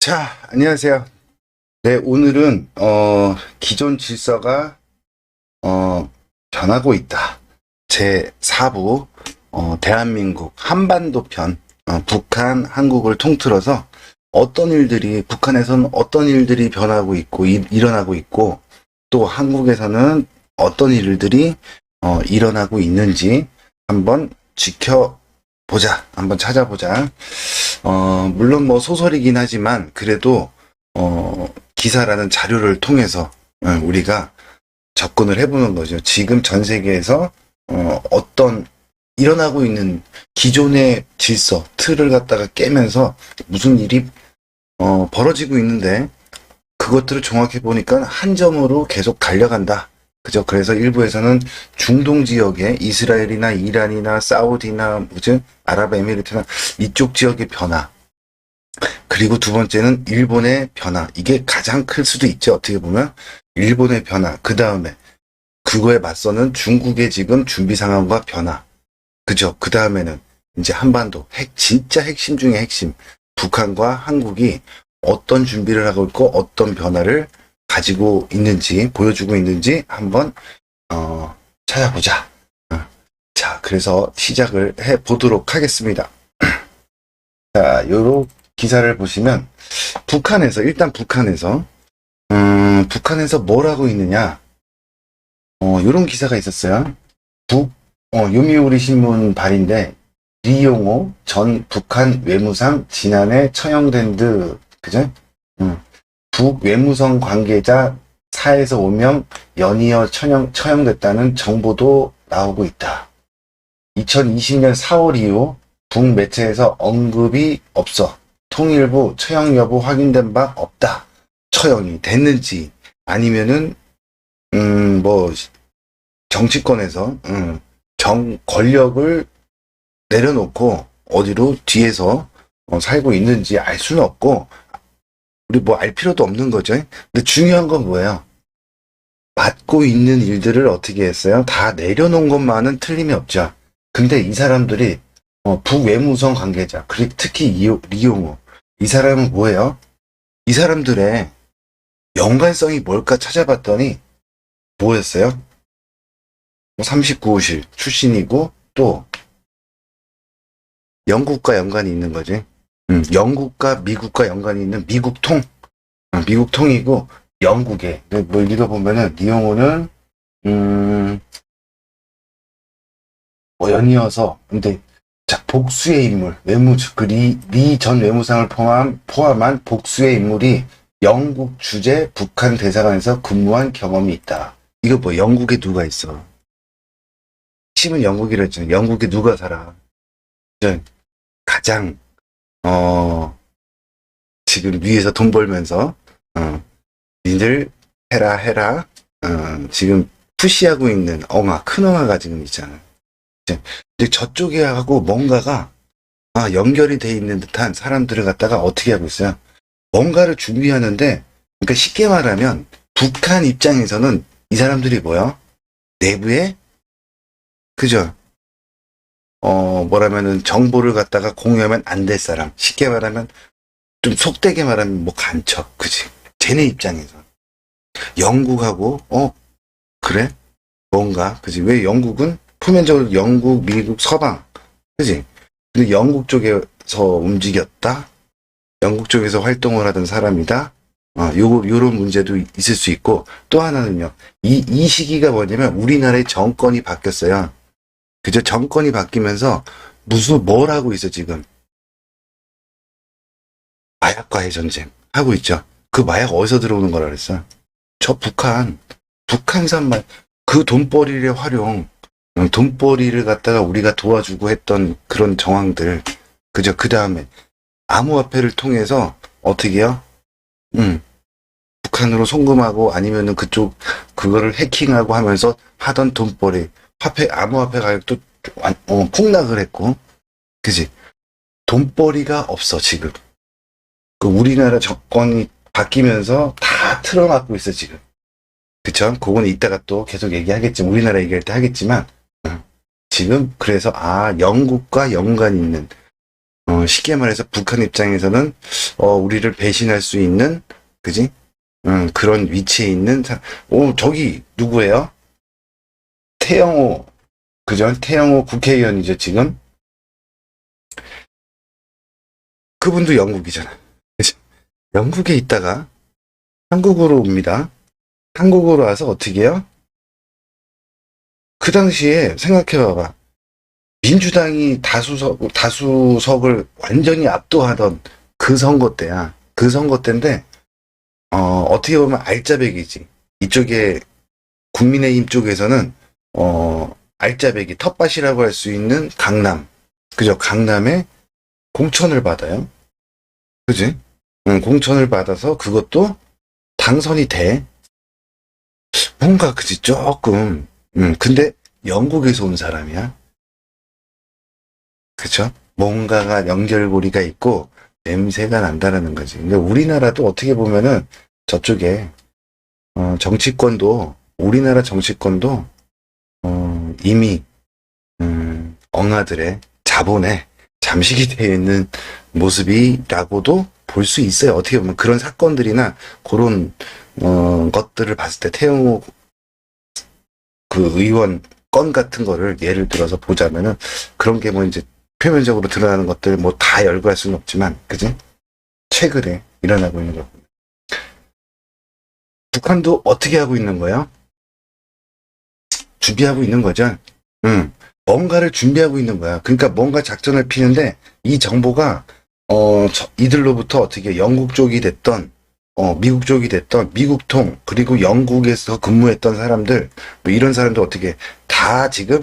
자, 안녕하세요. 네, 오늘은 기존 질서가 변하고 있다. 제 4부 대한민국 한반도 편, 북한, 한국을 통틀어서 북한에서는 어떤 일들이 변하고 있고 일어나고 있고, 또 한국에서는 어떤 일들이 일어나고 있는지 한번 지켜보자. 한번 찾아보자. 물론 뭐 소설이긴 하지만 그래도 기사라는 자료를 통해서 우리가 접근을 해보는 거죠. 지금 전 세계에서 어떤 일어나고 있는 기존의 질서, 틀을 갖다가 깨면서 무슨 일이 벌어지고 있는데, 그것들을 종합해 보니까 한 점으로 계속 달려간다. 그죠? 그래서 일부에서는 중동 지역의 이스라엘이나 이란이나 사우디나 무슨 아랍에미리트나 이쪽 지역의 변화, 그리고 두 번째는 일본의 변화. 이게 가장 클 수도 있죠. 어떻게 보면 일본의 변화. 그 다음에 그거에 맞서는 중국의 지금 준비 상황과 변화. 그죠? 그 다음에는 이제 한반도 진짜 핵심 중의 핵심. 북한과 한국이 어떤 준비를 하고 있고 어떤 변화를 가지고 있는지, 보여주고 있는지 한번 찾아보자. 자, 그래서 시작을 해 보도록 하겠습니다. 자, 요런 기사를 보시면 일단 북한에서 뭘 하고 있느냐, 요런 기사가 있었어요. 요미우리 신문 발인데, 리용호 전 북한 외무상 지난해 처형된 듯, 그죠? 북외무성 관계자 4에서 5명 연이어 처형됐다는 정보도 나오고 있다. 2020년 4월 이후 북매체에서 언급이 없어 통일부 처형 여부 확인된 바 없다. 처형이 됐는지 아니면은 뭐 정치권에서 권력을 내려놓고 어디로 뒤에서 살고 있는지 알 수는 없고, 우리 뭐 알 필요도 없는 거죠. 근데 중요한 건 뭐예요? 맡고 있는 일들을 어떻게 했어요? 다 내려놓은 것만은 틀림이 없죠. 근데 이 사람들이 북외무성 관계자, 그리고 특히 리용호, 이 사람은 뭐예요? 이 사람들의 연관성이 뭘까 찾아봤더니 뭐였어요? 39호실 출신이고, 또 영국과 연관이 있는 거지. 영국과 미국과 연관이 있는 미국통이고, 영국에 뭐 읽어보면은 리용호는 뭐 연이어서, 근데 자, 복수의 인물, 리 전 외무상을 포함한 복수의 인물이 영국 주재 북한 대사관에서 근무한 경험이 있다. 이거 뭐 영국에 누가 있어? 핵심은 영국이라 했잖아. 영국에 누가 살아? 가장 지금 위에서 돈 벌면서 니들 해라 지금 푸시하고 있는 큰 엉아가 지금 있잖아. 근데 저쪽에 하고 뭔가가 연결이 돼 있는 듯한 사람들을 갖다가 어떻게 하고 있어요? 뭔가를 준비하는데, 그러니까 쉽게 말하면 북한 입장에서는 이 사람들이 뭐야? 내부에, 그죠? 뭐라면은 정보를 갖다가 공유하면 안 될 사람. 쉽게 말하면, 좀 속되게 말하면 뭐 간첩, 그지? 쟤네 입장에서 영국하고 그래? 뭔가, 그지? 왜 영국은 표면적으로 영국, 미국, 서방, 그지? 근데 영국 쪽에서 움직였다? 영국 쪽에서 활동을 하던 사람이다? 요런 문제도 있을 수 있고, 또 하나는요, 이 시기가 뭐냐면 우리나라의 정권이 바뀌었어요. 그죠? 정권이 바뀌면서 뭘 하고 있어, 지금? 마약과의 전쟁 하고 있죠. 그 마약 어디서 들어오는 거라 그랬어? 저 북한산만, 그 돈벌이의 활용, 돈벌이를 갖다가 우리가 도와주고 했던 그런 정황들, 그죠? 그 다음에 암호화폐를 통해서 어떻게 해요? 북한으로 송금하고 아니면은 그거를 해킹하고 하면서 하던 돈벌이, 암호화폐 가격도 폭락을 했고, 그지? 돈벌이가 없어, 지금. 그 우리나라 정권이 바뀌면서 다 틀어막고 있어, 지금. 그쵸? 그거는 이따가 또 계속 얘기하겠지만, 우리나라 얘기할 때 하겠지만, 지금 그래서 영국과 연관이 있는, 쉽게 말해서 북한 입장에서는, 우리를 배신할 수 있는, 그지? 그런 위치에 있는 저기, 누구예요? 태영호, 그죠? 태영호 국회의원이죠, 지금? 그분도 영국이잖아. 그죠? 영국에 있다가 한국으로 옵니다. 한국으로 와서 어떻게 해요? 그 당시에 생각해봐봐. 민주당이 다수석을 완전히 압도하던 그 선거 때야. 그 선거 때인데, 어떻게 보면 알짜배기지. 이쪽에 국민의힘 쪽에서는, 알짜배기, 텃밭이라고 할 수 있는 강남. 그죠? 강남에 공천을 받아요. 그지? 공천을 받아서 그것도 당선이 돼. 뭔가, 그지? 조금, 근데 영국에서 온 사람이야. 그쵸? 뭔가가 연결고리가 있고 냄새가 난다라는 거지. 근데 우리나라도 어떻게 보면은 저쪽에 정치권도 우리나라 정치권도 이미 엉아들의 자본에 잠식이 되어 있는 모습이라고도 볼 수 있어요. 어떻게 보면 그런 사건들이나 그런 것들을 봤을 때 태영호 그 의원 건 같은 거를 예를 들어서 보자면은 그런 게 뭐 이제 표면적으로 드러나는 것들 뭐 다 열거할 수는 없지만, 그지? 최근에 일어나고 있는 거. 북한도 어떻게 하고 있는 거야? 준비하고 있는 거죠. 뭔가를 준비하고 있는 거야. 그러니까 뭔가 작전을 피는데 이 정보가 이들로부터 어떻게 영국 쪽이 됐던 미국 쪽이 됐던 미국통 그리고 영국에서 근무했던 사람들 뭐 이런 사람들 어떻게 다 지금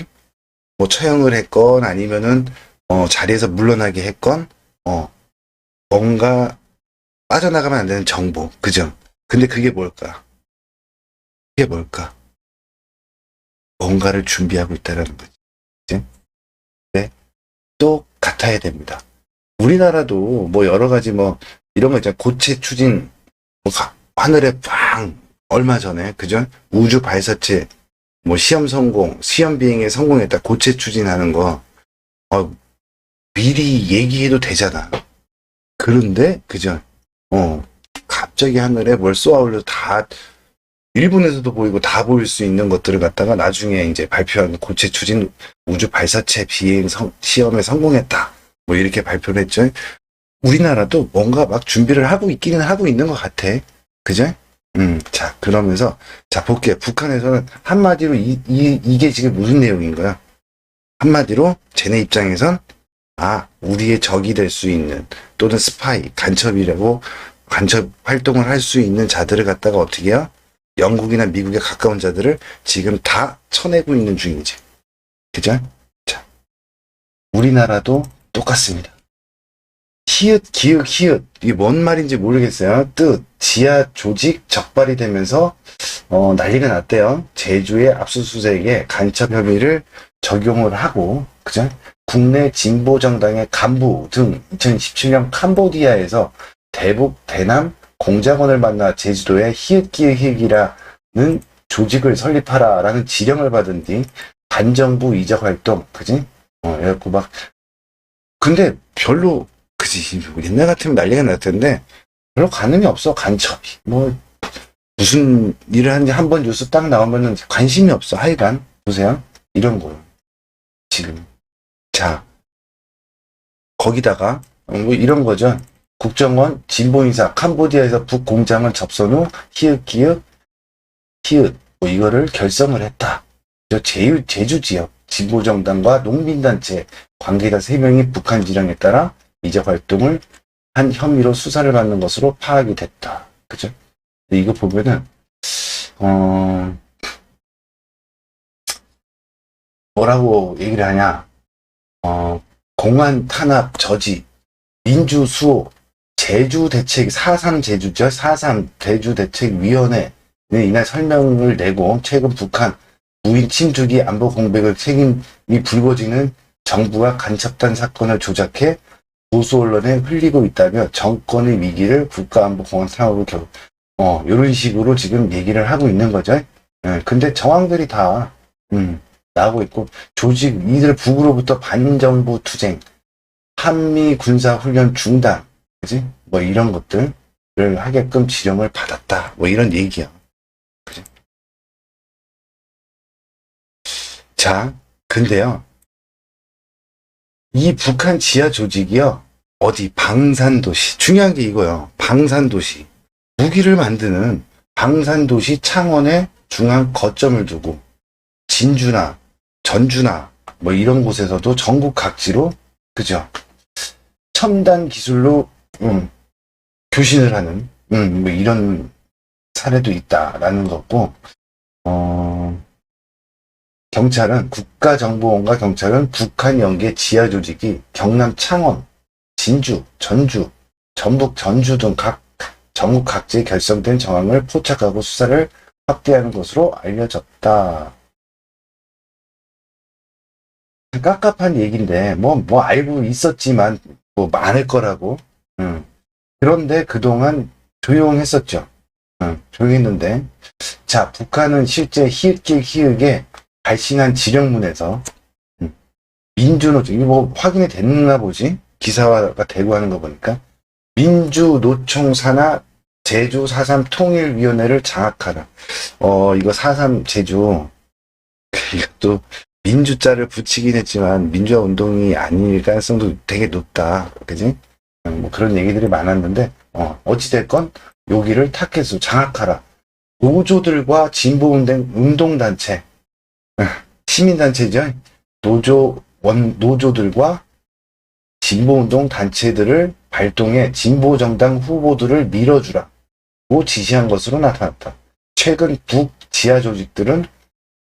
뭐 처형을 했건 아니면은 자리에서 물러나게 했건 뭔가 빠져나가면 안 되는 정보, 그죠? 근데 그게 뭘까? 그게 뭘까? 뭔가를 준비하고 있다라는 거지. 그치? 네, 똑같아야 됩니다. 우리나라도 뭐 여러 가지 뭐 이런 거 있잖아. 고체 추진, 뭐 하늘에 빵 얼마 전에 그죠? 우주 발사체 뭐 시험 비행에 성공했다. 고체 추진하는 거 미리 얘기해도 되잖아. 그런데 그죠? 갑자기 하늘에 뭘 쏘아올려 다 일본에서도 보이고 다 보일 수 있는 것들을 갖다가 나중에 이제 발표한 고체 추진 우주 발사체 비행 시험에 성공했다. 뭐 이렇게 발표를 했죠. 우리나라도 뭔가 막 준비를 하고 있기는 하고 있는 것 같아. 그죠? 자, 그러면서, 자, 볼게요. 북한에서는 한마디로 이게 지금 무슨 내용인 거야? 한마디로, 쟤네 입장에선, 우리의 적이 될 수 있는, 또는 스파이, 간첩 활동을 할 수 있는 자들을 갖다가 어떻게 해요? 영국이나 미국에 가까운 자들을 지금 다 쳐내고 있는 중이지. 그죠? 자, 우리나라도 똑같습니다. 히읗, 기역, 히읗. 이게 뭔 말인지 모르겠어요. 뜻, 지하 조직 적발이 되면서, 난리가 났대요. 제주의 압수수색에 간첩 혐의를 적용을 하고, 그죠? 국내 진보정당의 간부 등 2017년 캄보디아에서 대북, 대남 공작원을 만나 제주도에 히읗, 기역, 히읗이라는 조직을 설립하라라는 지령을 받은 뒤 반정부 이적 활동, 그지? 그래갖고 막, 근데 별로, 그지. 옛날 같으면 난리가 날 텐데, 별로 가능이 없어, 간첩이. 뭐, 무슨 일을 하는지 한 번 뉴스 딱 나오면은 관심이 없어, 하여간. 보세요. 이런 거. 지금. 자, 거기다가, 뭐 이런 거죠. 국정원 진보인사 캄보디아에서 북공장을 접선 후 히읗, 기역, 히읗, 뭐 이거를 결성을 했다. 제주 지역 진보정당과 농민단체 관계자 3명이 북한 지령에 따라 이적 활동을 한 혐의로 수사를 받는 것으로 파악이 됐다. 그죠? 이거 보면은, 뭐라고 얘기를 하냐. 공안 탄압 저지, 민주수호, 제주대책, 4.3 제주죠. 4.3 제주대책위원회는 이날 설명을 내고 최근 북한 무인 침투기 안보 공백을 책임이 불거지는 정부가 간첩단 사건을 조작해 보수 언론에 흘리고 있다며 정권의 위기를 국가안보공안 사업을 이런 식으로 지금 얘기를 하고 있는 거죠. 근데 정황들이 다 나오고 있고 이들 북으로부터 반정부 투쟁, 한미 군사훈련 중단, 그지? 뭐 이런 것들을 하게끔 지령을 받았다. 뭐 이런 얘기야. 그지? 자, 근데요. 이 북한 지하 조직이요. 어디 방산도시. 중요한 게 이거요. 방산도시. 무기를 만드는 방산도시 창원에 중앙 거점을 두고 진주나 전주나 뭐 이런 곳에서도 전국 각지로 그죠? 첨단 기술로 교신을 하는 뭐 이런 사례도 있다라는 거고 경찰은 국가정보원과 경찰은 북한 연계 지하 조직이 경남 창원, 진주, 전주, 전북 전주 등 전국 각지에 결성된 정황을 포착하고 수사를 확대하는 것으로 알려졌다. 깝깝한 얘기인데 뭐 알고 있었지만 뭐 많을 거라고. 그런데 그동안 조용했었죠. 조용했는데 자 북한은 실제 희극에 발신한 지령문에서 민주노총 이거 뭐 확인이 됐나 보지 기사화가 되고 하는 거 보니까 민주노총 산하 제주 4.3 통일위원회를 장악하라. 이거 4.3 제주 이것도 민주자를 붙이긴 했지만 민주화 운동이 아닐 가능성도 되게 높다. 그지? 뭐 그런 얘기들이 많았는데 어찌됐건 여기를 타켓으로 장악하라. 노조들과 진보운동단체 시민단체죠. 노조들과 진보운동 단체들을 발동해 진보정당 후보들을 밀어주라고 지시한 것으로 나타났다. 최근 북 지하 조직들은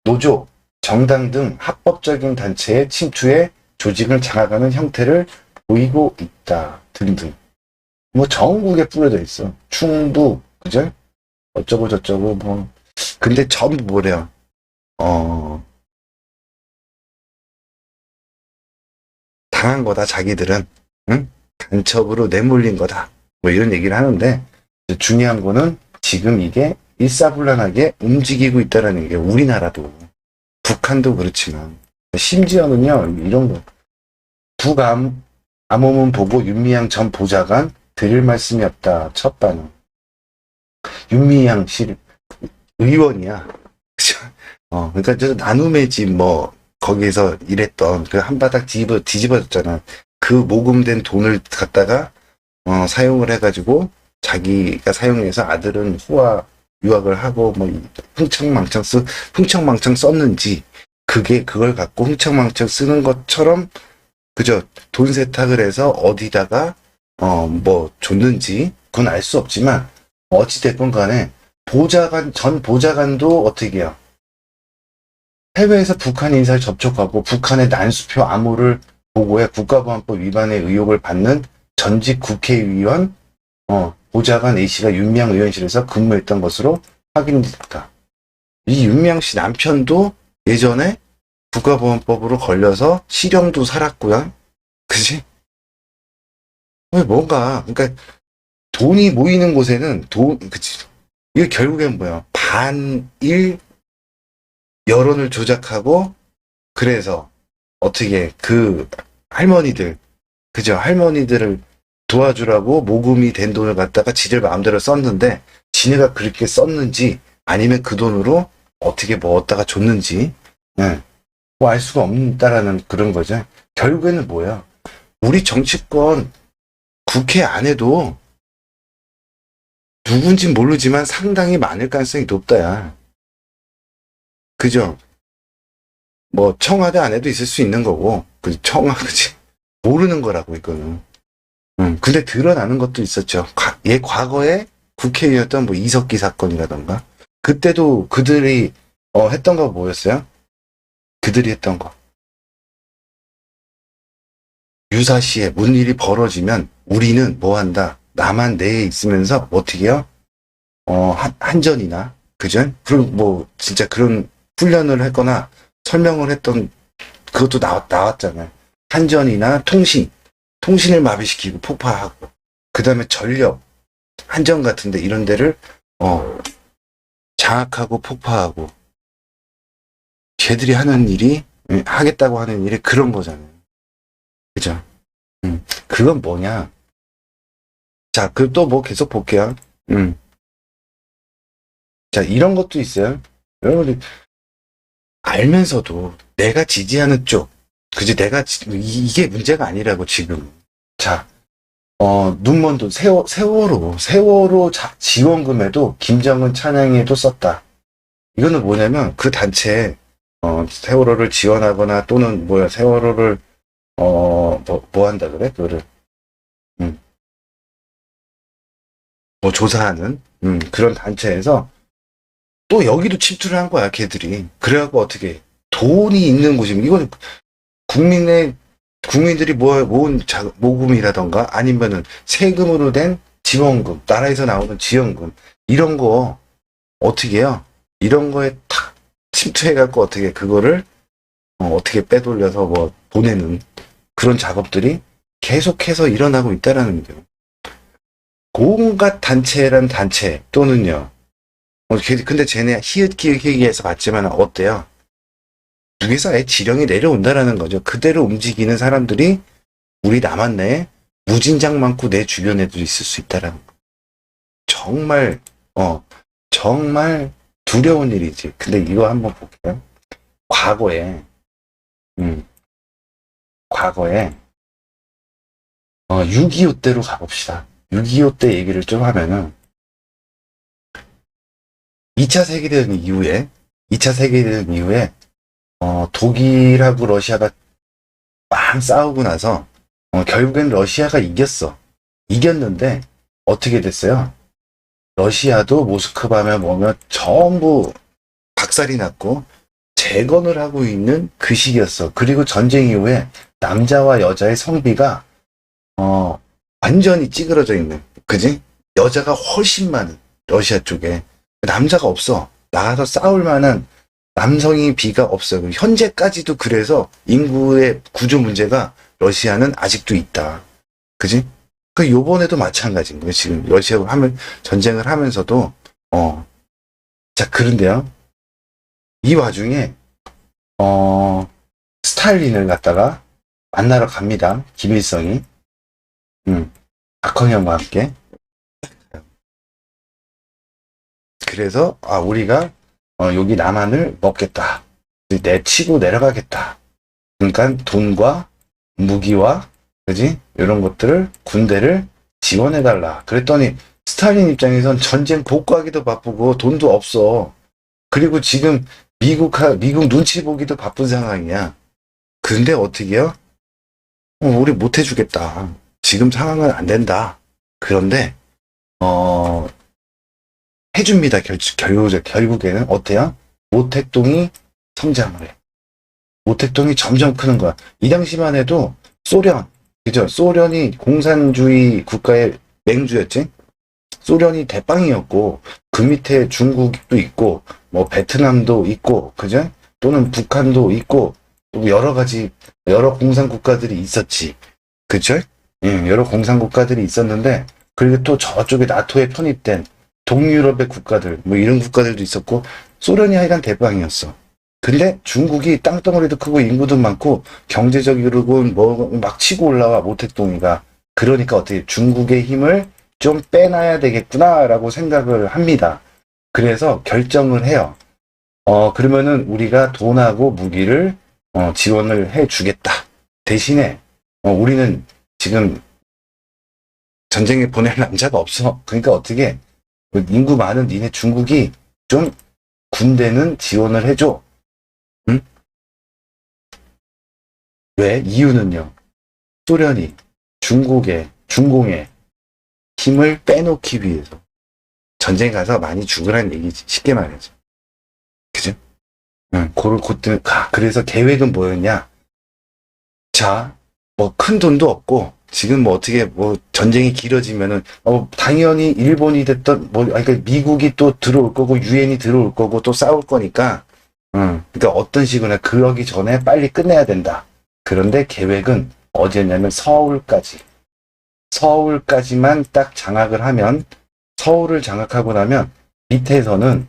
노조, 정당 등 합법적인 단체에 침투해 조직을 장악하는 형태를 보이고 있다. 등등. 뭐 전국에 뿌려져 있어. 충북, 그죠? 어쩌고 저쩌고 뭐. 근데 전부 뭐래요? 당한 거다 자기들은. 응? 간첩으로 내몰린 거다. 뭐 이런 얘기를 하는데 중요한 거는 지금 이게 일사불란하게 움직이고 있다라는 게 우리나라도 북한도 그렇지만 심지어는요 이런 거 북암호문 보고 윤미향 전 보좌관 드릴 말씀이 없다. 첫 반응. 윤미향 씨 의원이야. 그러니까 저 나눔의 집 뭐 거기에서 일했던 그 한바닥 뒤집어졌잖아. 그 모금된 돈을 갖다가 사용을 해가지고 자기가 사용해서 아들은 후아 유학을 하고 뭐 흥청망청 썼는지 그걸 갖고 흥청망청 쓰는 것처럼 그저 돈 세탁을 해서 어디다가 뭐 줬는지 그건 알 수 없지만 어찌됐건 간에 전 보좌관도 어떻게 해요? 해외에서 북한 인사를 접촉하고 북한의 난수표 암호를 보고해 국가보안법 위반의 의혹을 받는 전직 국회의원 보좌관 A씨가 윤미향 의원실에서 근무했던 것으로 확인됐다. 이 윤미향 씨 남편도 예전에 국가보안법으로 걸려서 실형도 살았고요. 그지? 뭔가 그러니까 돈이 모이는 곳에는 그치? 이게 결국엔 뭐야? 반일 여론을 조작하고 그래서 어떻게 그 할머니들 그죠? 할머니들을 도와주라고 모금이 된 돈을 갖다가 지들 마음대로 썼는데 지네가 그렇게 썼는지 아니면 그 돈으로 어떻게 뭐 얻다가 줬는지 뭐 알 수가 없다라는 그런 거죠. 결국에는 뭐야? 우리 정치권 국회 안에도 누군진 모르지만 상당히 많을 가능성이 높다야. 그죠? 뭐 청와대 안에도 있을 수 있는 거고 그지? 그지? 모르는 거라고 이거는. 근데 드러나는 것도 있었죠. 과거에 국회의원이었던 뭐 이석기 사건이라던가 그때도 그들이 했던 거 뭐였어요? 그들이 했던 거. 유사시에 무슨 일이 벌어지면 우리는 뭐 한다. 나만 내에 있으면서 어떻게 해요? 한전이나 그죠? 그리고 뭐 진짜 그런 훈련을 했거나 설명을 했던 그것도 나왔잖아요. 한전이나 통신을 마비시키고 폭파하고 그 다음에 전력 한전 같은데 이런 데를 장악하고 폭파하고 걔들이 하는 일이 하겠다고 하는 일이 그런 거잖아요. 그죠? 그건 뭐냐? 자, 그 또 뭐 계속 볼게요. 자, 이런 것도 있어요. 여러분들 알면서도 내가 지지하는 쪽, 그지? 이게 문제가 아니라고 지금. 자, 눈먼 돈, 세월호 지원금에도 김정은 찬양에도 썼다. 이거는 뭐냐면 그 단체, 세월호를 지원하거나 또는 세월호를, 뭐 한다 그래? 그거를, 음, 뭐 조사하는, 그런 단체에서 또 여기도 침투를 한 거야, 걔들이. 그래갖고 어떻게, 돈이 있는 곳이면, 이거는 국민들이 모은 모금이라던가 아니면은 세금으로 된 지원금, 나라에서 나오는 지원금, 이런 거 어떻게 해요? 이런 거에 탁 침투해갖고 어떻게 그거를 어떻게 빼돌려서 뭐 보내는 그런 작업들이 계속해서 일어나고 있다라는 거예요. 온갖 단체란 단체 또는요. 근데 쟤네 히읗기획에서 봤지만 어때요? 북에서의 지령이 내려온다라는 거죠. 그대로 움직이는 사람들이 우리 남한 내에 무진장 많고 내 주변에도 있을 수 있다라는 거. 정말 정말 두려운 일이지. 근데 이거 한번 볼게요. 과거에 음, 과거에 6.25 때로 가봅시다. 6.25 때 얘기를 좀 하면은 2차 세계대전 이후에 독일하고 러시아가 빵 싸우고 나서 결국엔 러시아가 이겼어. 이겼는데 어떻게 됐어요? 러시아도 모스크바며 뭐며 전부 박살이 났고 재건을 하고 있는 그 시기였어. 그리고 전쟁 이후에 남자와 여자의 성비가 완전히 찌그러져 있는, 그지? 여자가 훨씬 많은 러시아 쪽에 남자가 없어. 나가서 싸울 만한 남성이 비가 없어요. 현재까지도 그래서 인구의 구조 문제가 러시아는 아직도 있다. 그지? 요번에도 마찬가지인 거예요. 지금 러시아하고 전쟁을 하면서도, 자, 그런데요. 이 와중에, 스탈린을 갖다가 만나러 갑니다. 김일성이. 박헌영과 함께. 그래서, 우리가 여기 남한을 먹겠다. 내치고 내려가겠다. 그러니까 돈과 무기와 그지? 이런 것들을 군대를 지원해달라. 그랬더니 스탈린 입장에선 전쟁 복구하기도 바쁘고 돈도 없어. 그리고 지금 미국 눈치 보기도 바쁜 상황이야. 근데 어떻게 해요? 우리 못 해주겠다. 지금 상황은 안 된다. 그런데 해줍니다. 결국에는 어때요? 모택동이 성장을 해. 모택동이 점점 크는 거야. 이 당시만 해도 그죠? 소련이 공산주의 국가의 맹주였지? 소련이 대빵이었고, 그 밑에 중국도 있고, 뭐 베트남도 있고, 그죠? 또는 북한도 있고, 또 여러 공산 국가들이 있었지. 그죠? 여러 공산 국가들이 있었는데, 그리고 또 저쪽에 나토에 편입된 동유럽의 국가들, 뭐 이런 국가들도 있었고, 소련이 하여간 대빵이었어. 근데 중국이 땅덩어리도 크고 인구도 많고 경제적으로 뭐 막 치고 올라와 모택동이가. 그러니까 어떻게 중국의 힘을 좀 빼놔야 되겠구나라고 생각을 합니다. 그래서 결정을 해요. 그러면은 우리가 돈하고 무기를 지원을 해주겠다. 대신에 우리는 지금 전쟁에 보낼 남자가 없어. 그러니까 어떻게 인구 많은 니네 중국이 좀 군대는 지원을 해줘. 응? 왜? 이유는요. 소련이 중공의 힘을 빼놓기 위해서 전쟁 가서 많이 죽으라는 얘기지. 쉽게 말해서. 그죠? 응, 그래서 계획은 뭐였냐? 자, 뭐 큰 돈도 없고 지금 뭐 어떻게 전쟁이 길어지면은 당연히 일본이 됐던 그러니까 미국이 또 들어올 거고 유엔이 들어올 거고 또 싸울 거니까 그러니까 어떤 식으로 그러기 전에 빨리 끝내야 된다. 그런데 계획은 어디였냐면 서울까지만 딱 장악을 하면 서울을 장악하고 나면 밑에서는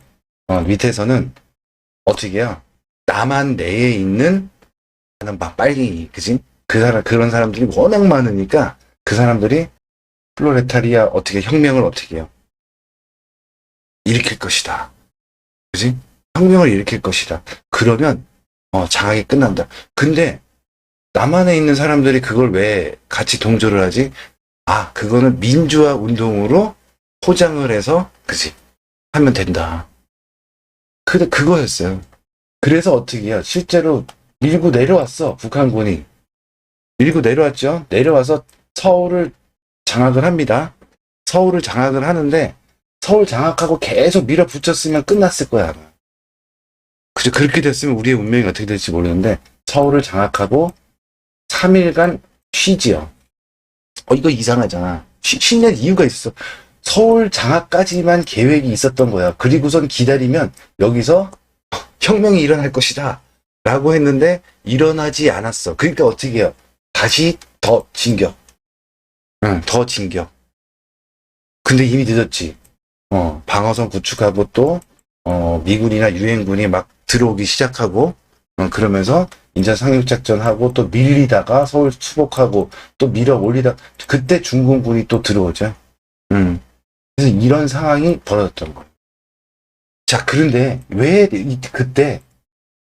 어떻게 해요? 남한 내에 있는 막 빨리 그지? 그런 사람들이 워낙 많으니까 그 사람들이 플로레타리아 어떻게 혁명을 어떻게 해요? 일으킬 것이다. 그지? 혁명을 일으킬 것이다. 그러면 장악이 끝난다. 근데 남한에 있는 사람들이 그걸 왜 같이 동조를 하지? 아, 그거는 민주화 운동으로 포장을 해서 그지? 하면 된다. 근데 그거였어요. 그래서 어떻게 해요? 실제로 밀고 내려왔어. 북한군이. 밀고 내려왔죠. 내려와서 서울을 장악을 합니다. 서울을 장악을 하는데 서울 장악하고 계속 밀어붙였으면 끝났을 거야. 아마. 그죠? 그렇게 됐으면 우리의 운명이 어떻게 될지 모르는데 서울을 장악하고 3일간 쉬지요. 이거 이상하잖아. 쉬는 이유가 있어. 서울 장악까지만 계획이 있었던 거야. 그리고선 기다리면 여기서 혁명이 일어날 것이다. 라고 했는데 일어나지 않았어. 그러니까 어떻게 해요? 다시 더 진격. 응, 더 진격. 근데 이미 늦었지. 방어선 구축하고 또 미군이나 유엔군이 막 들어오기 시작하고 그러면서 인천 상륙작전하고 또 밀리다가 서울 수복하고 또 밀어 올리다 그때 중공군이 또 들어오죠. 그래서 이런 상황이 벌어졌던 거예요. 자, 그런데 왜 그때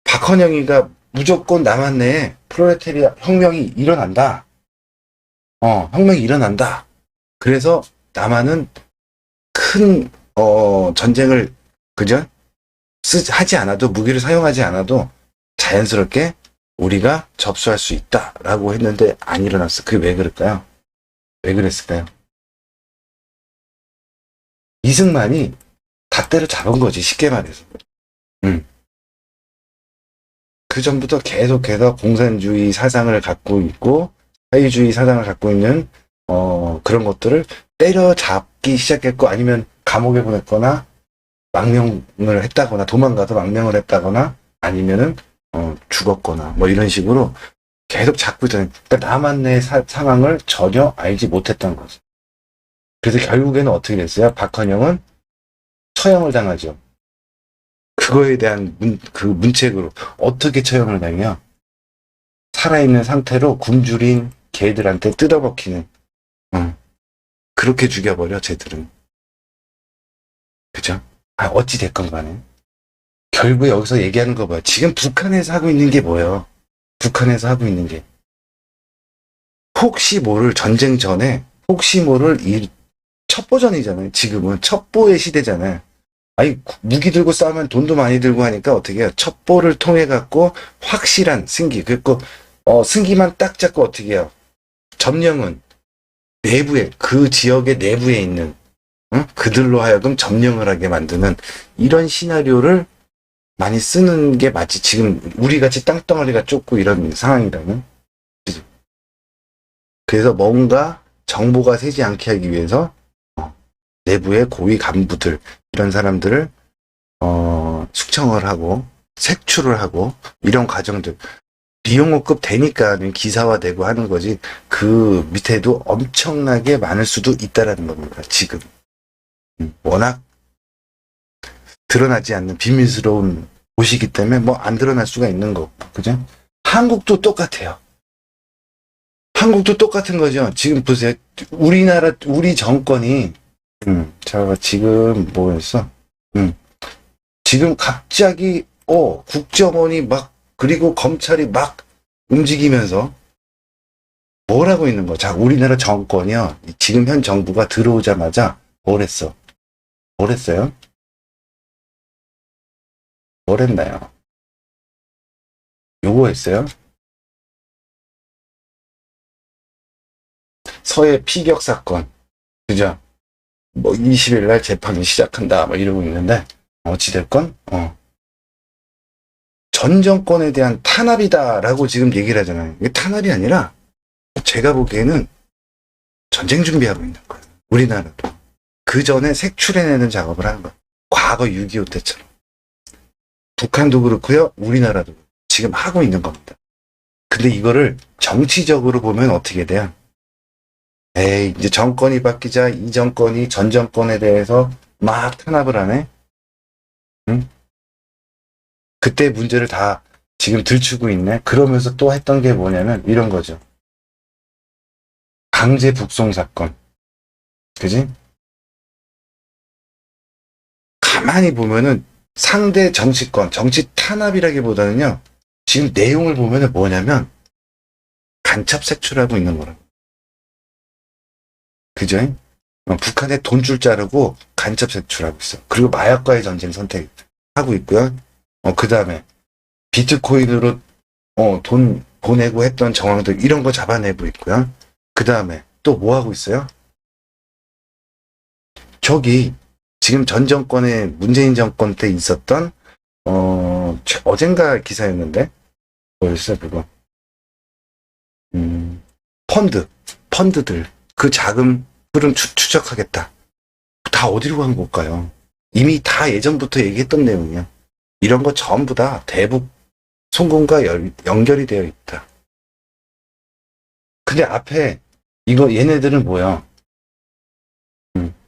박헌영이가 무조건 남한 내에 프롤레타리아 혁명이 일어난다. 혁명이 일어난다. 그래서 남한은 큰 전쟁을 그죠? 하지 않아도 무기를 사용하지 않아도 자연스럽게 우리가 접수할 수 있다라고 했는데 안 일어났어. 그게 왜 그럴까요? 왜 그랬을까요? 이승만이 다 때려잡은 거지, 쉽게 말해서. 그 전부터 계속해서 공산주의 사상을 갖고 있고 사회주의 사상을 갖고 있는 그런 것들을 때려잡기 시작했고 아니면 감옥에 보냈거나 망명을 했다거나 도망가서 망명을 했다거나 아니면은 죽었거나 뭐 이런 식으로 계속 잡고 있던 그러니까 남한 내 상황을 전혀 알지 못했던 거죠. 그래서 결국에는 어떻게 됐어요? 박헌영은 처형을 당하죠. 그거에 대한 문책으로 어떻게 처형을 당해요? 살아있는 상태로 굶주린 개들한테 뜯어먹히는 그렇게 죽여버려 쟤들은. 그죠? 어찌 됐건 간에 결국에 여기서 얘기하는 거 봐요. 지금 북한에서 하고 있는 게 뭐예요? 북한에서 하고 있는 게 혹시 모를 전쟁 전에 혹시 모를 이 첩보전이잖아요. 지금은 첩보의 시대잖아요. 아니 무기 들고 싸우면 돈도 많이 들고 하니까 어떻게 해요? 첩보를 통해 갖고 확실한 승기 그리고 승기만 딱 잡고 어떻게 해요? 점령은 내부에 그 지역의 내부에 있는 그들로 하여금 점령을 하게 만드는 이런 시나리오를 많이 쓰는 게 마치 지금 우리같이 땅덩어리가 좁고 이런 상황이라면 그래서 뭔가 정보가 새지 않게 하기 위해서 내부의 고위 간부들 이런 사람들을 숙청을 하고 색출을 하고 이런 과정들 리용호급 되니까 기사화되고 하는 거지 그 밑에도 엄청나게 많을 수도 있다라는 겁니다. 지금 워낙 드러나지 않는 비밀스러운 곳이기 때문에 뭐 안 드러날 수가 있는 거고 그죠? 한국도 똑같아요. 한국도 똑같은 거죠. 지금 보세요. 우리 정권이 자 지금 뭐였어? 지금 갑자기 국정원이 막 그리고 검찰이 막 움직이면서 뭘 하고 있는 거? 자, 우리나라 정권이요. 지금 현 정부가 들어오자마자 뭘 했어? 뭘 했어요? 뭘 했나요? 요거 했어요? 서해 피격 사건. 그죠? 뭐 20일 날 재판이 시작한다. 뭐 이러고 있는데 어찌됐건 전 정권에 대한 탄압이다라고 지금 얘기를 하잖아요. 이게 탄압이 아니라 제가 보기에는 전쟁 준비하고 있는 거예요. 우리나라도. 그 전에 색출해내는 작업을 하는 거예요. 과거 6.25 때처럼. 북한도 그렇고요. 우리나라도 지금 하고 있는 겁니다. 근데 이거를 정치적으로 보면 어떻게 돼요? 에이, 이제 정권이 바뀌자 이 정권이 전 정권에 대해서 막 탄압을 하네? 응? 그때 문제를 다 지금 들추고 있네? 그러면서 또 했던 게 뭐냐면 이런 거죠. 강제 북송 사건. 그지? 가만히 보면은 상대 정치권, 정치 탄압이라기보다는요, 지금 내용을 보면은 뭐냐면, 간첩 색출하고 있는 거라고. 그죠? 북한에 돈줄 자르고 간첩 색출하고 있어. 그리고 마약과의 전쟁 선택하고 있고요. 그 다음에 비트코인으로 돈 보내고 했던 정황들 이런 거 잡아내고 있고요. 그 다음에 또 뭐 하고 있어요? 저기 지금 전 정권의 문재인 정권 때 있었던 어젠가 기사였는데 뭐였어 그거? 펀드들 그 자금 흐름 추적하겠다. 다 어디로 간 걸까요? 이미 다 예전부터 얘기했던 내용이야. 이런 거 전부 다 대북 송금과 연결이 되어 있다. 근데 앞에 이거 얘네들은 뭐야?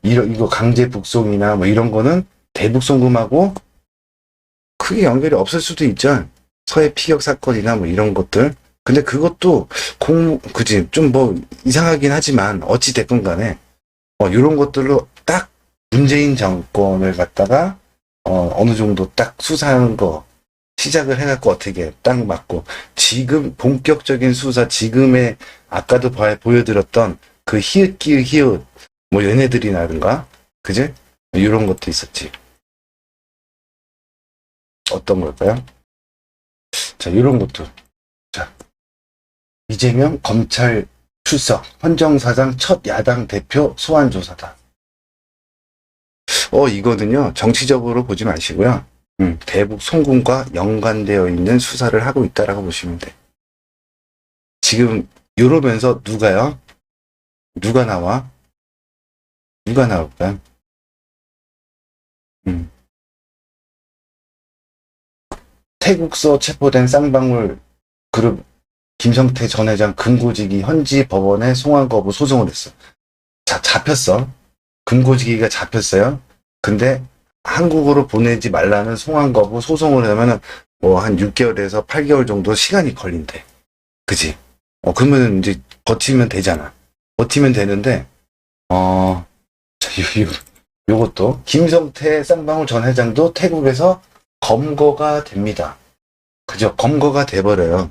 이거 강제 북송이나 뭐 이런 거는 대북 송금하고 크게 연결이 없을 수도 있죠. 서해 피격 사건이나 뭐 이런 것들. 근데 그것도 그지 좀 뭐 이상하긴 하지만 어찌 됐건 간에 이런 것들로 딱 문재인 정권을 갖다가 어느 정도 딱 수사하는 거 시작을 해갖고 어떻게 딱 맞고 지금 본격적인 수사 지금의 아까도 보여드렸던 그 히읗기읗 히읗 뭐 얘네들이라든가 그지? 이런 것도 있었지. 어떤 걸까요? 자 이런 것도 자 이재명 검찰 출석 헌정사상 첫 야당 대표 소환 조사다. 이거는요 정치적으로 보지 마시고요. 대북 송금과 연관되어 있는 수사를 하고 있다라고 보시면 돼. 지금 이러면서 누가요? 누가 나와? 누가 나올까요? 태국서 체포된 쌍방울 그룹 김성태 전 회장 금고지기 현지 법원에 송환 거부 소송을 했어. 자, 잡혔어. 금고지기가 잡혔어요. 근데 한국으로 보내지 말라는 송환 거부 소송을 하면은 뭐 한 6개월에서 8개월 정도 시간이 걸린대. 그지? 그러면 이제 버티면 되잖아. 버티면 되는데, 자, 요것도 김성태 쌍방울 전 회장도 태국에서 검거가 됩니다. 그죠? 검거가 돼버려요.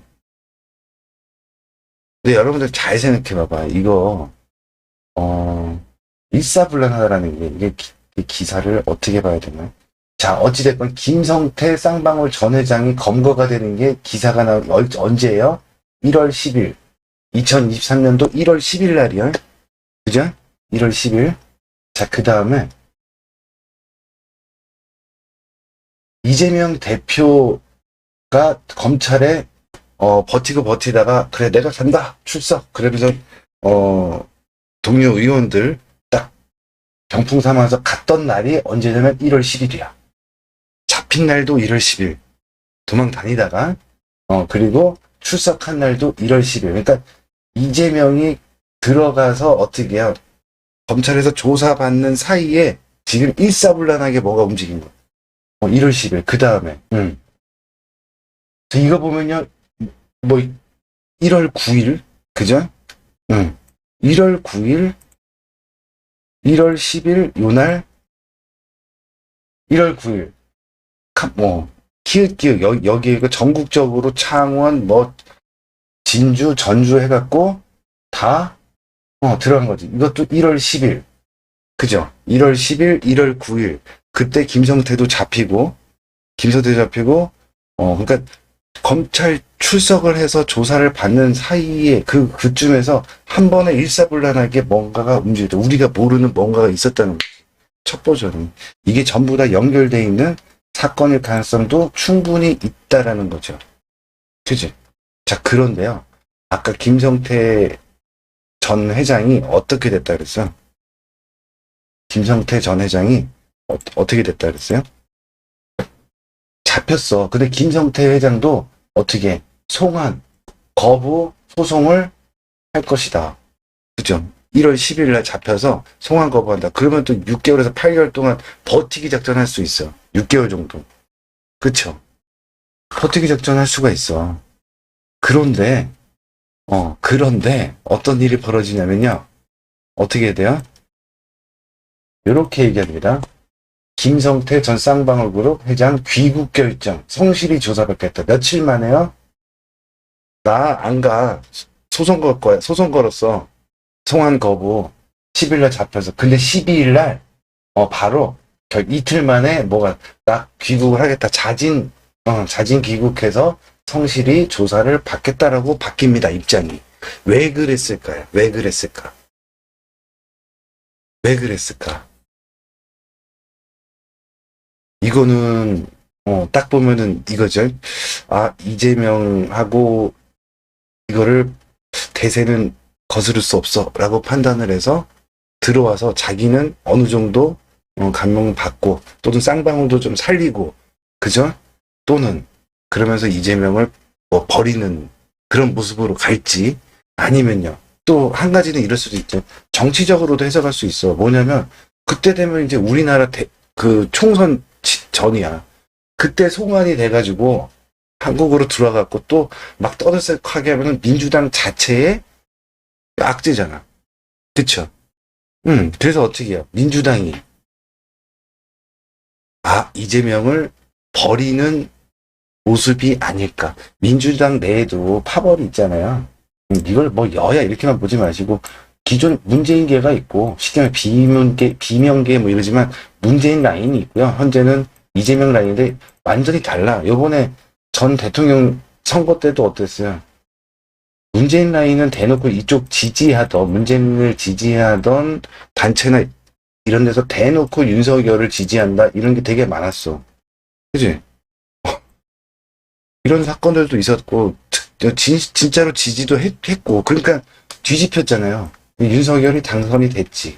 근데 여러분들 잘 생각해봐봐. 이거 일사불란하다라는 게 이게 기사를 어떻게 봐야 되나? 자 어찌됐건 김성태 쌍방울 전 회장이 검거가 되는 게 기사가 나온 언제예요? 1월 10일 2023년도 1월 10일 날이요. 그죠? 1월 10일. 자 그 다음에 이재명 대표가 검찰에 버티고 버티다가 그래 내가 간다 출석 그러면서 동료 의원들 딱 병풍 삼아서 갔던 날이 언제냐면 1월 10일이야. 잡힌 날도 1월 10일. 도망 다니다가 그리고 출석한 날도 1월 10일. 그러니까 이재명이 들어가서 어떻게 해요? 검찰에서 조사받는 사이에 지금 일사불란하게 뭐가 움직인 거야. 1월 10일. 그 다음에 이거 보면요. 뭐 1월 9일 그죠? 1월 9일 1월 10일 요날 1월 9일 뭐 키읔키읔 여기 전국적으로 창원 뭐 진주 전주 해갖고 다 들어간 거지. 이것도 1월 10일 그죠? 1월 10일 1월 9일 그때 김성태도 잡히고 그러니까 검찰 출석을 해서 조사를 받는 사이에 그쯤에서 한 번에 일사불란하게 뭔가가 움직였다. 우리가 모르는 뭔가가 있었다는 거지. 첫 버전은. 이게 전부 다 연결되어 있는 사건일 가능성도 충분히 있다라는 거죠. 그지? 자, 그런데요. 아까 김성태 전 회장이 어떻게 됐다 그랬어요? 김성태 전 회장이 어떻게 됐다 그랬어요? 잡혔어. 근데 김성태 회장도 어떻게 송환, 거부 소송을 할 것이다. 그죠? 1월 10일 날 잡혀서 송환 거부한다. 그러면 또 6개월에서 8개월 동안 버티기 작전할 수 있어. 6개월 정도. 그쵸? 버티기 작전할 수가 있어. 그런데 그런데 어떤 일이 벌어지냐면요. 어떻게 해야 돼요? 이렇게 얘기합니다. 김성태 전 쌍방울그룹 회장 귀국 결정, 성실히 조사받겠다. 며칠 만에요? 나 안 가. 소송 걸 거야. 소송 걸었어. 송환 거부. 10일날 잡혀서. 근데 12일 날, 바로, 이틀 만에 뭐가, 나 귀국을 하겠다. 자진 귀국해서 성실히 조사를 받겠다라고 바뀝니다. 입장이. 왜 그랬을까요? 왜 그랬을까? 왜 그랬을까? 이거는, 딱 보면은 이거죠. 아, 이재명하고 이거를 대세는 거스를 수 없어 라고 판단을 해서 들어와서 자기는 어느 정도 감명받고 또는 쌍방울도 좀 살리고 그죠? 또는 그러면서 이재명을 뭐 버리는 그런 모습으로 갈지 아니면요. 또 한 가지는 이럴 수도 있죠. 정치적으로도 해석할 수 있어. 뭐냐면 그때 되면 이제 우리나라 그 총선 전이야. 그때 송환이 돼가지고 한국으로 들어와갖고 또 막 떠들썩하게 하면은 민주당 자체의 악재잖아. 그쵸? 그래서 어떻게 해요? 민주당이, 이재명을 버리는 모습이 아닐까. 민주당 내에도 파벌이 있잖아요. 이걸 뭐 여야 이렇게만 보지 마시고, 기존 문재인계가 있고, 쉽게 말해 비명계 뭐 이러지만, 문재인 라인이 있고요. 현재는 이재명 라인인데, 완전히 달라. 요번에 전 대통령 선거 때도 어땠어요? 문재인 라인은 대놓고 이쪽 문재인을 지지하던 단체나 이런 데서 대놓고 윤석열을 지지한다 이런 게 되게 많았어. 그지? 이런 사건들도 있었고 진짜로 지지도 했고 그러니까 뒤집혔잖아요. 윤석열이 당선이 됐지.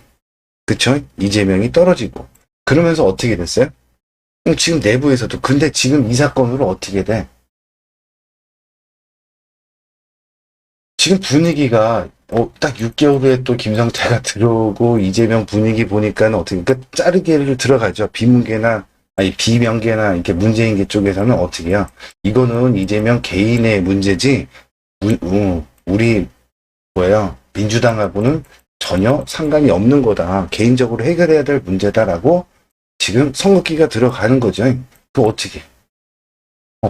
그쵸? 이재명이 떨어지고 그러면서 어떻게 됐어요? 지금 내부에서도 근데 지금 이 사건으로 어떻게 돼? 지금 분위기가 딱 6개월 후에 또 김성태가 들어오고 이재명 분위기 보니까는 어떻게 그러니까 자르기를 들어가죠. 비문계나 아니 비명계나 이렇게 문재인계 쪽에서는 어떻게 해요? 이거는 이재명 개인의 문제지 우리 뭐예요? 민주당하고는 전혀 상관이 없는 거다. 개인적으로 해결해야 될 문제다라고 지금 선긋기가 들어가는 거죠. 그 어떻게?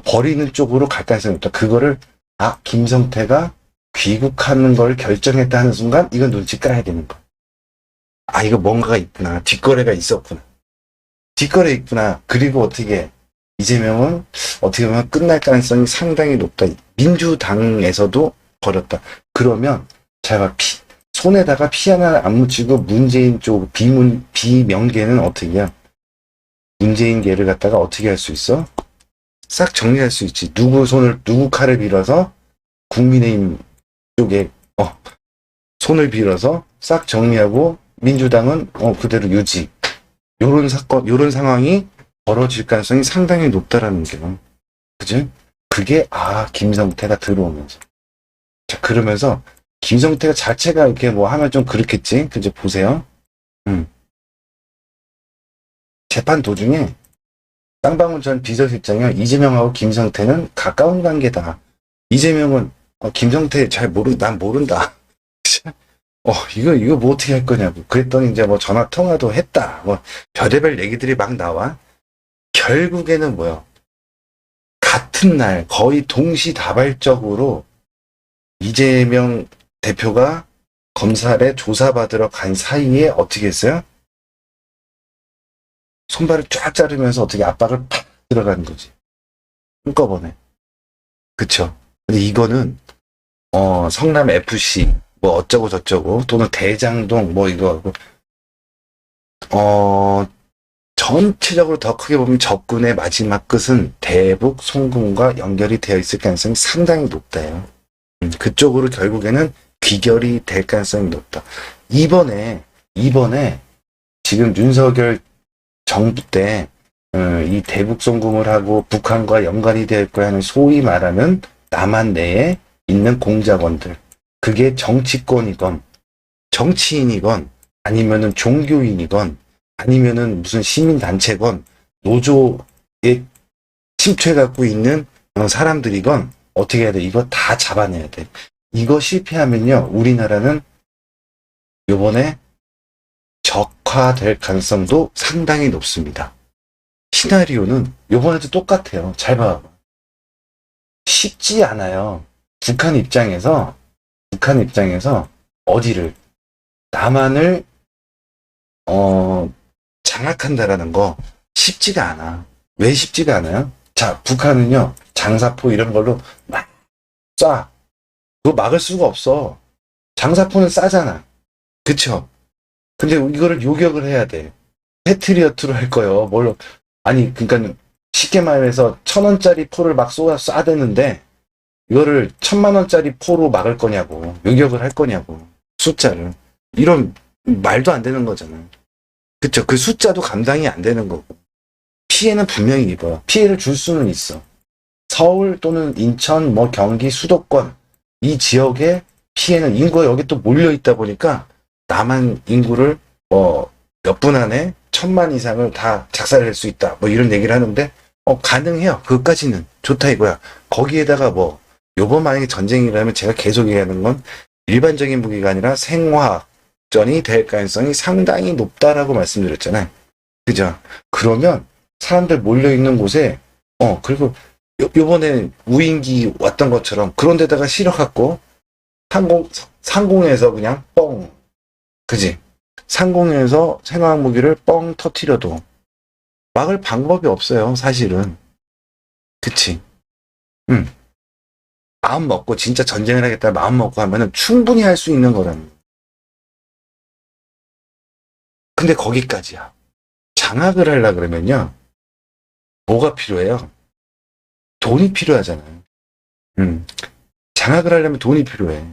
버리는 쪽으로 갈 가능성이 없다. 그거를 김성태가 귀국하는 걸 결정했다는 순간 이건 눈치 까야 되는 거야. 이거 뭔가가 있구나. 뒷거래가 있었구나. 뒷거래 있구나. 그리고 어떻게 이재명은 어떻게 보면 끝날 가능성이 상당히 높다. 민주당에서도 버렸다. 그러면 제가 손에다가 피 하나 안 묻히고 문재인 쪽 비명계는 어떻게 해요? 문재인계를 갖다가 어떻게 할 수 있어? 싹 정리할 수 있지. 누구 칼을 빌어서 국민의힘 쪽에 손을 빌어서 싹 정리하고 민주당은 그대로 유지. 요런 상황이 벌어질 가능성이 상당히 높다라는 게요. 그지? 그게 김성태가 들어오면서. 자, 그러면서 김성태가 자체가 이렇게 뭐 하면 좀 그렇겠지. 그죠? 보세요. 재판 도중에 쌍방울 전 비서실장이 이재명하고 김성태는 가까운 관계다. 이재명은 김성태 난 모른다. 이거 뭐 어떻게 할 거냐고. 그랬더니 이제 뭐 전화 통화도 했다. 뭐 별의별 얘기들이 막 나와. 결국에는 뭐요? 같은 날 거의 동시다발적으로 이재명 대표가 검찰에 조사받으러 간 사이에 어떻게 했어요? 손발을 쫙 자르면서 어떻게 압박을 팍 들어가는 거지. 한꺼번에. 그쵸? 근데 이거는 성남 FC 뭐 어쩌고 저쩌고 또는 대장동 뭐 이거 전체적으로 더 크게 보면 접근의 마지막 끝은 대북 송금과 연결이 되어 있을 가능성이 상당히 높다요. 그쪽으로 결국에는 귀결이 될 가능성이 높다. 이번에 지금 윤석열 정부 때 이 대북 송금을 하고 북한과 연관이 될 거야 하는 소위 말하는 남한 내에 있는 공작원들. 그게 정치권이건 정치인이건 아니면은 종교인이건 아니면은 무슨 시민단체건 노조에 침투해 갖고 있는 사람들이건 어떻게 해야 돼? 이거 다 잡아내야 돼. 이거 실패하면요, 우리나라는 요번에 적화될 가능성도 상당히 높습니다. 시나리오는 요번에도 똑같아요. 잘 봐. 쉽지 않아요. 북한 입장에서 어디를, 남한을, 장악한다라는 거 쉽지가 않아. 왜 쉽지가 않아요? 자, 북한은요, 장사포 이런 걸로 막 쏴. 그거 막을 수가 없어. 장사포는 싸잖아. 그쵸? 근데 이거를 요격을 해야 돼. 패트리어트로 할 거예요. 뭘로. 아니, 그러니까 쉽게 말해서 1,000원짜리 포를 막 쏴대는데 이거를 1,000만 원짜리 포로 막을 거냐고. 요격을 할 거냐고. 숫자를. 이런 말도 안 되는 거잖아. 그쵸? 그 숫자도 감당이 안 되는 거고. 피해는 분명히 입어요. 피해를 줄 수는 있어. 서울 또는 인천, 뭐 경기, 수도권 이 지역의 피해는 인구가 여기 또 몰려 있다 보니까 남한 인구를 몇 분 안에 1,000만 이상을 다 작살낼 수 있다. 뭐 이런 얘기를 하는데 가능해요. 그것까지는 좋다 이거야. 거기에다가 요번 만약에 전쟁이라면 제가 계속 얘기하는 건 일반적인 무기가 아니라 생화학전이 될 가능성이 상당히 높다라고 말씀드렸잖아요. 그죠? 그러면 사람들 몰려 있는 곳에 그리고 요번에 우인기 왔던 것처럼 그런 데다가 실어갖고 상공에서 그냥 뻥, 그지? 상공에서 생화학 무기를 뻥 터트려도 막을 방법이 없어요, 사실은. 그치? 응. 마음 먹고 진짜 전쟁을 하겠다 마음 먹고 하면은 충분히 할 수 있는 거라는. 근데 거기까지야. 장악을 하려 그러면요, 뭐가 필요해요? 돈이 필요하잖아요. 장악을 하려면 돈이 필요해.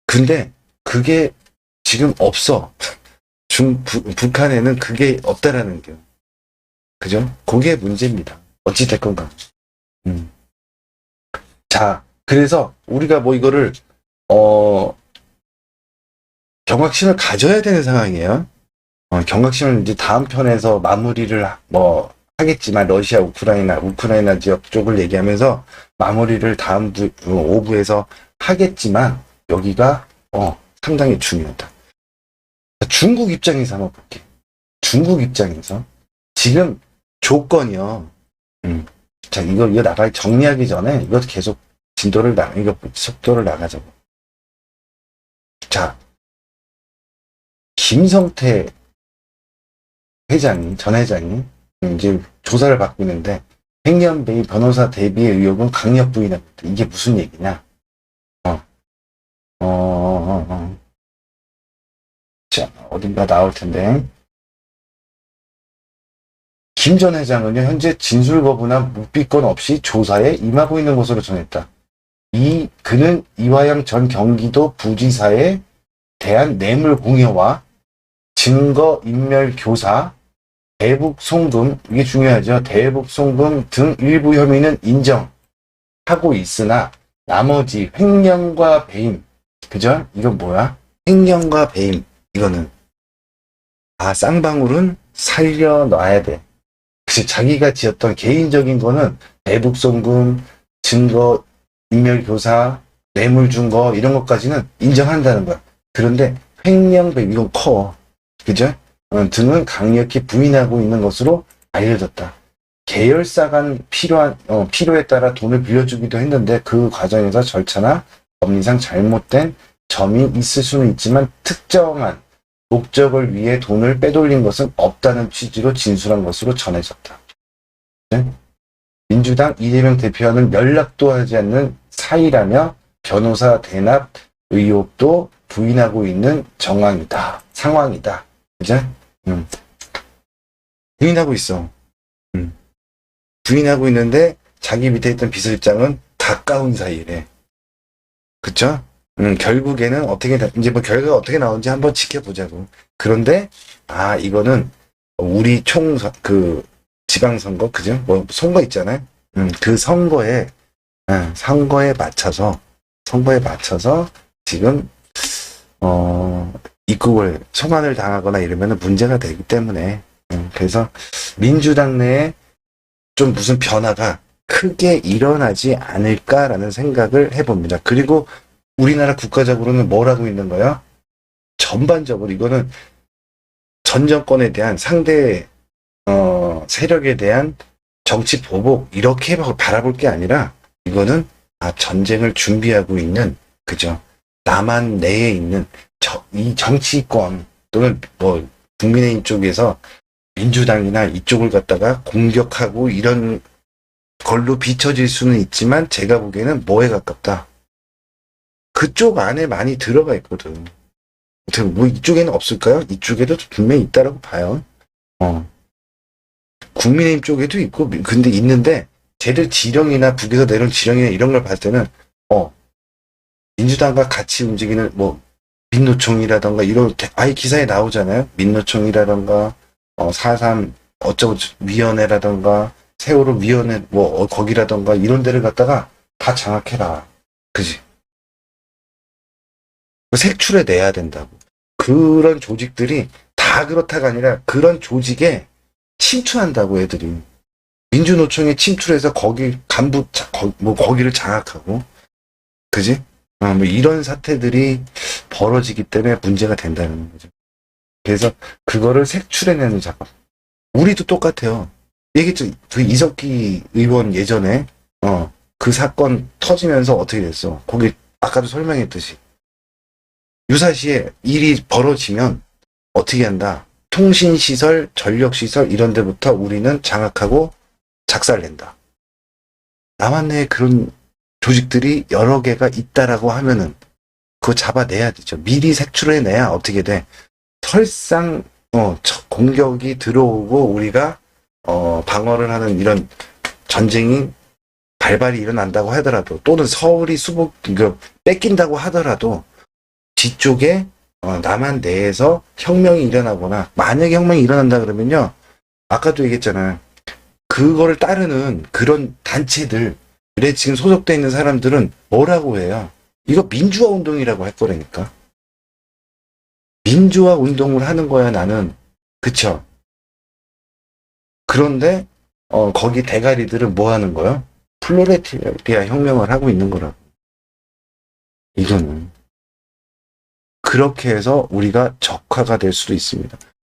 근데 그게 지금 없어. 북한에는 그게 없다라는 게. 그죠? 그게 문제입니다. 어찌됐건 간. 음. 자, 그래서 우리가 이거를, 경각심을 가져야 되는 상황이에요. 경각심을 이제 다음 편에서 마무리를 하겠지만, 러시아, 우크라이나 지역 쪽을 얘기하면서 마무리를 다음 5부에서 하겠지만, 여기가, 상당히 중요하다. 중국 입장에서 한번 볼게. 중국 입장에서. 지금 조건이요. 자, 이거 정리하기 전에, 이거 계속 속도를 나가자고. 자, 김성태 전 회장이, 이제 조사를 받고 있는데, 횡령배의 변호사 대비의 의혹은 강력 부인합니다. 이게 무슨 얘기냐? 자, 어딘가 나올 텐데. 김 전 회장은요, 현재 진술 거부나 묵비권 없이 조사에 임하고 있는 것으로 전했다. 그는 이화영 전 경기도 부지사에 대한 뇌물 공여와 증거 인멸 교사, 대북 송금, 이게 중요하죠. 대북 송금 등 일부 혐의는 인정하고 있으나 나머지 횡령과 배임, 그죠? 이건 뭐야? 횡령과 배임, 이거는 쌍방울은 살려놔야 돼. 그치, 자기가 지었던 개인적인 거는 대북 송금, 증거 인멸 교사, 뇌물 준 거 이런 것까지는 인정한다는 거야. 그런데 횡령 배임, 이건 커. 그죠? 등은 강력히 부인하고 있는 것으로 알려졌다. 계열사 간 필요에 따라 돈을 빌려주기도 했는데 그 과정에서 절차나 법리상 잘못된 점이 있을 수는 있지만 특정한 목적을 위해 돈을 빼돌린 것은 없다는 취지로 진술한 것으로 전해졌다. 네? 민주당 이재명 대표와는 연락도 하지 않는 사이라며 변호사 대납 의혹도 부인하고 있는 상황이다. 그죠? 부인하고 있어. 부인하고 있는데 자기 밑에 있던 비서실장은 가까운 사이래. 그쵸? 결국에는 이제 결과가 어떻게 나오는지 한번 지켜보자고. 그런데, 이거는 우리 지방선거, 그죠? 선거 있잖아요? 그 선거에 맞춰서 지금, 입국을, 소환을 당하거나 이러면 문제가 되기 때문에, 그래서 민주당 내에 좀 무슨 변화가 크게 일어나지 않을까라는 생각을 해봅니다. 그리고 우리나라 국가적으로는 뭘 하고 있는 거야? 전반적으로 이거는 전 정권에 대한 상대 세력에 대한 정치 보복 이렇게 바라볼 게 아니라 이거는 전쟁을 준비하고 있는 그죠? 남한 내에 있는 이 정치권 또는 뭐 국민의힘 쪽에서 민주당이나 이쪽을 갖다가 공격하고 이런 걸로 비춰질 수는 있지만 제가 보기에는 뭐에 가깝다. 그쪽 안에 많이 들어가 있거든. 어떻게 뭐 이쪽에는 없을까요? 이쪽에도 분명히 있다라고 봐요. 국민의힘 쪽에도 있고 근데 있는데 쟤들 지령이나 북에서 내려온 지령이나 이런 걸 봤을 때는 민주당과 같이 움직이는 뭐 민노총이라던가 이런 아예 기사에 나오잖아요. 민노총이라던가 4.3 어쩌고 위원회라던가 세월호 위원회 뭐 거기라던가 이런 데를 갖다가 다 장악해라. 그지? 색출해 내야 된다고. 그런 조직들이 다 그렇다가 아니라 그런 조직에 침투한다고 애들이. 민주노총에 침투해서 거기 간부 거기를 장악하고 그지? 뭐 이런 사태들이 벌어지기 때문에 문제가 된다는 거죠. 그래서 그거를 색출해내는 작업. 우리도 똑같아요. 얘기했죠. 그 이석기 의원 예전에 그 사건 터지면서 어떻게 됐어? 거기 아까도 설명했듯이 유사시에 일이 벌어지면 어떻게 한다? 통신시설, 전력시설 이런 데부터 우리는 장악하고 작살낸다. 남한 내에 그런 조직들이 여러 개가 있다라고 하면은 그거 잡아내야 되죠. 미리 색출해내야 어떻게 돼? 설상 공격이 들어오고 우리가 방어를 하는 이런 전쟁이 발발이 일어난다고 하더라도 또는 서울이 뺏긴다고 하더라도 뒤쪽에 남한 내에서 혁명이 일어나거나 만약에 혁명이 일어난다 그러면요. 아까도 얘기했잖아요. 그거를 따르는 그런 단체들 그래 지금 소속돼 있는 사람들은 뭐라고 해요? 이거 민주화 운동이라고 할 거라니까. 민주화 운동을 하는 거야 나는. 그쵸? 그런데 거기 대가리들은 뭐 하는 거야? 플로레티아 혁명을 하고 있는 거라고. 이거는 그렇게 해서 우리가 적화가 될 수도 있습니다.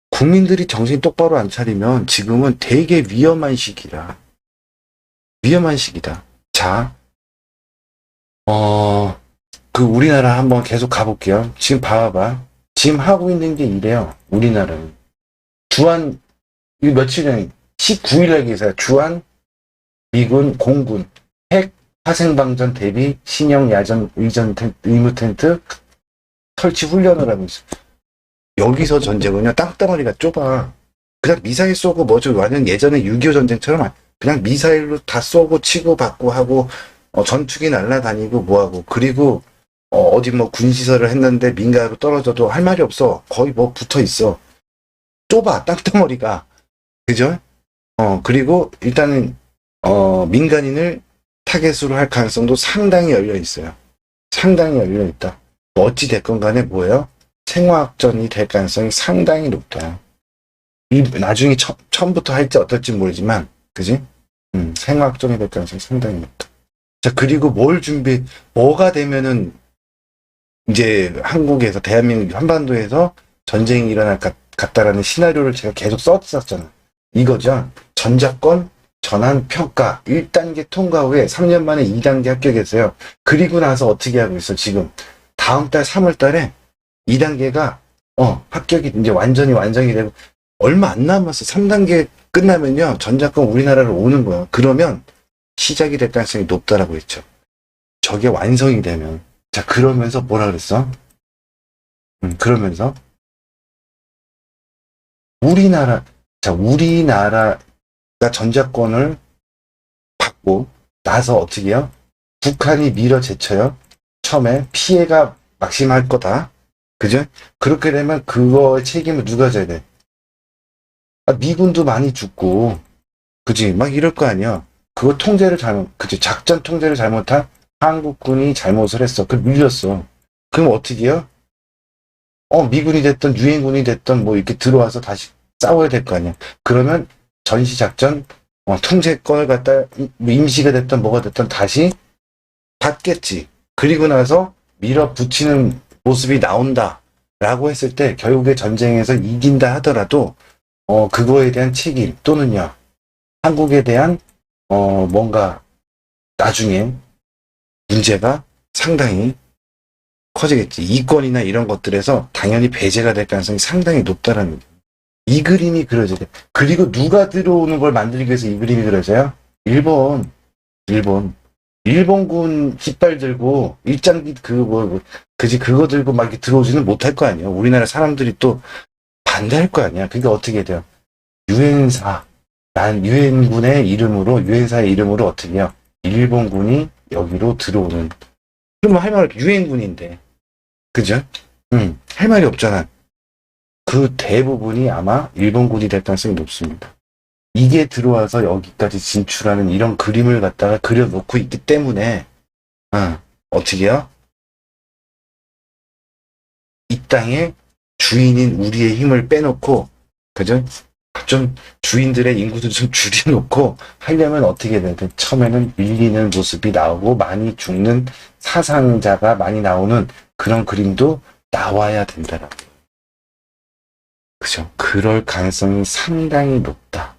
국민들이 정신 똑바로 안 차리면 지금은 되게 위험한 시기라. 위험한 시기다. 자, 그 우리나라 한번 계속 가볼게요. 지금 봐봐. 지금 하고 있는 게 이래요. 우리나라는. 주한, 이 며칠 전에 19일날 기사야. 주한 미군 공군 핵 화생방전 대비 신형 야전 의무 텐트 설치 훈련을 하고 있어. 여기서 전쟁은요, 땅덩어리가 좁아. 그냥 미사일 쏘고 뭐죠. 완전 예전에 6.25 전쟁처럼 그냥 미사일로 다 쏘고 치고 받고 하고, 전투기 날라다니고 뭐하고. 그리고, 어디 뭐 군시설을 했는데 민가로 떨어져도 할 말이 없어. 거의 뭐 붙어 있어. 좁아, 땅덩어리가. 그죠? 그리고 일단은, 민간인을 타겟으로 할 가능성도 상당히 열려 있어요. 상당히 열려 있다. 어찌 됐건 간에 뭐예요? 생화학전이 될 가능성이 상당히 높다. 나중에 처음부터 할지 어떨지 모르지만, 그지? 생화학전이 될 가능성이 상당히 높다. 자, 그리고 뭐가 되면은, 이제 한국에서, 대한민국, 한반도에서 전쟁이 일어날 것 같다라는 시나리오를 제가 계속 썼었잖아. 이거죠. 전작권, 전환, 평가, 1단계 통과 후에 3년 만에 2단계 합격했어요. 그리고 나서 어떻게 하고 있어, 지금. 다음 달 3월 달에 2단계가 합격이 이제 완성이 되고 얼마 안 남았어. 3단계 끝나면요. 전작권 우리나라로 오는 거야. 그러면 시작이 될 가능성이 높다라고 했죠. 저게 완성이 되면. 자, 그러면서 뭐라 그랬어? 그러면서 우리나라가 전작권을 받고 나서 어떻게 해요? 북한이 밀어제쳐요. 처음에 피해가 막심할 거다. 그죠? 그렇게 되면 그거의 책임을 누가 져야 돼? 미군도 많이 죽고, 그지? 막 이럴 거 아니야. 그거 그지? 작전 통제를 잘못한 한국군이 잘못을 했어. 그걸 밀렸어. 그럼 어떻게 해요? 미군이 됐던 유엔군이 됐던 뭐 이렇게 들어와서 다시 싸워야 될 거 아니야. 그러면 전시작전, 통제권을 갖다 임시가 됐던 뭐가 됐던 다시 받겠지. 그리고 나서 밀어붙이는 모습이 나온다라고 했을 때 결국에 전쟁에서 이긴다 하더라도 그거에 대한 책임 또는요 한국에 대한 뭔가 나중에 문제가 상당히 커지겠지. 이권이나 이런 것들에서 당연히 배제가 될 가능성이 상당히 높다라는 거예요. 이 그림이 그려져요. 그리고 누가 들어오는 걸 만들기 위해서 이 그림이 그려져요? 일본군 깃발 들고 일장기 그거 들고 막 이렇게 들어오지는 못할 거 아니야. 우리나라 사람들이 또 반대할 거 아니야. 그게 어떻게 돼요? 유엔사의 이름으로 어떻게 해요? 일본군이 여기로 들어오는. 그러면 할 말 없죠. 유엔군인데. 그죠? 할 말이 없잖아. 그 대부분이 아마 일본군이 될 가능성이 높습니다. 이게 들어와서 여기까지 진출하는 이런 그림을 갖다가 그려놓고 있기 때문에, 어떻게 해요? 이 땅의 주인인 우리의 힘을 빼놓고, 그죠? 좀 주인들의 인구도 좀 줄여놓고 하려면 어떻게 되든 처음에는 밀리는 모습이 나오고 많이 죽는 사상자가 많이 나오는 그런 그림도 나와야 된다라고. 그죠? 그럴 가능성이 상당히 높다.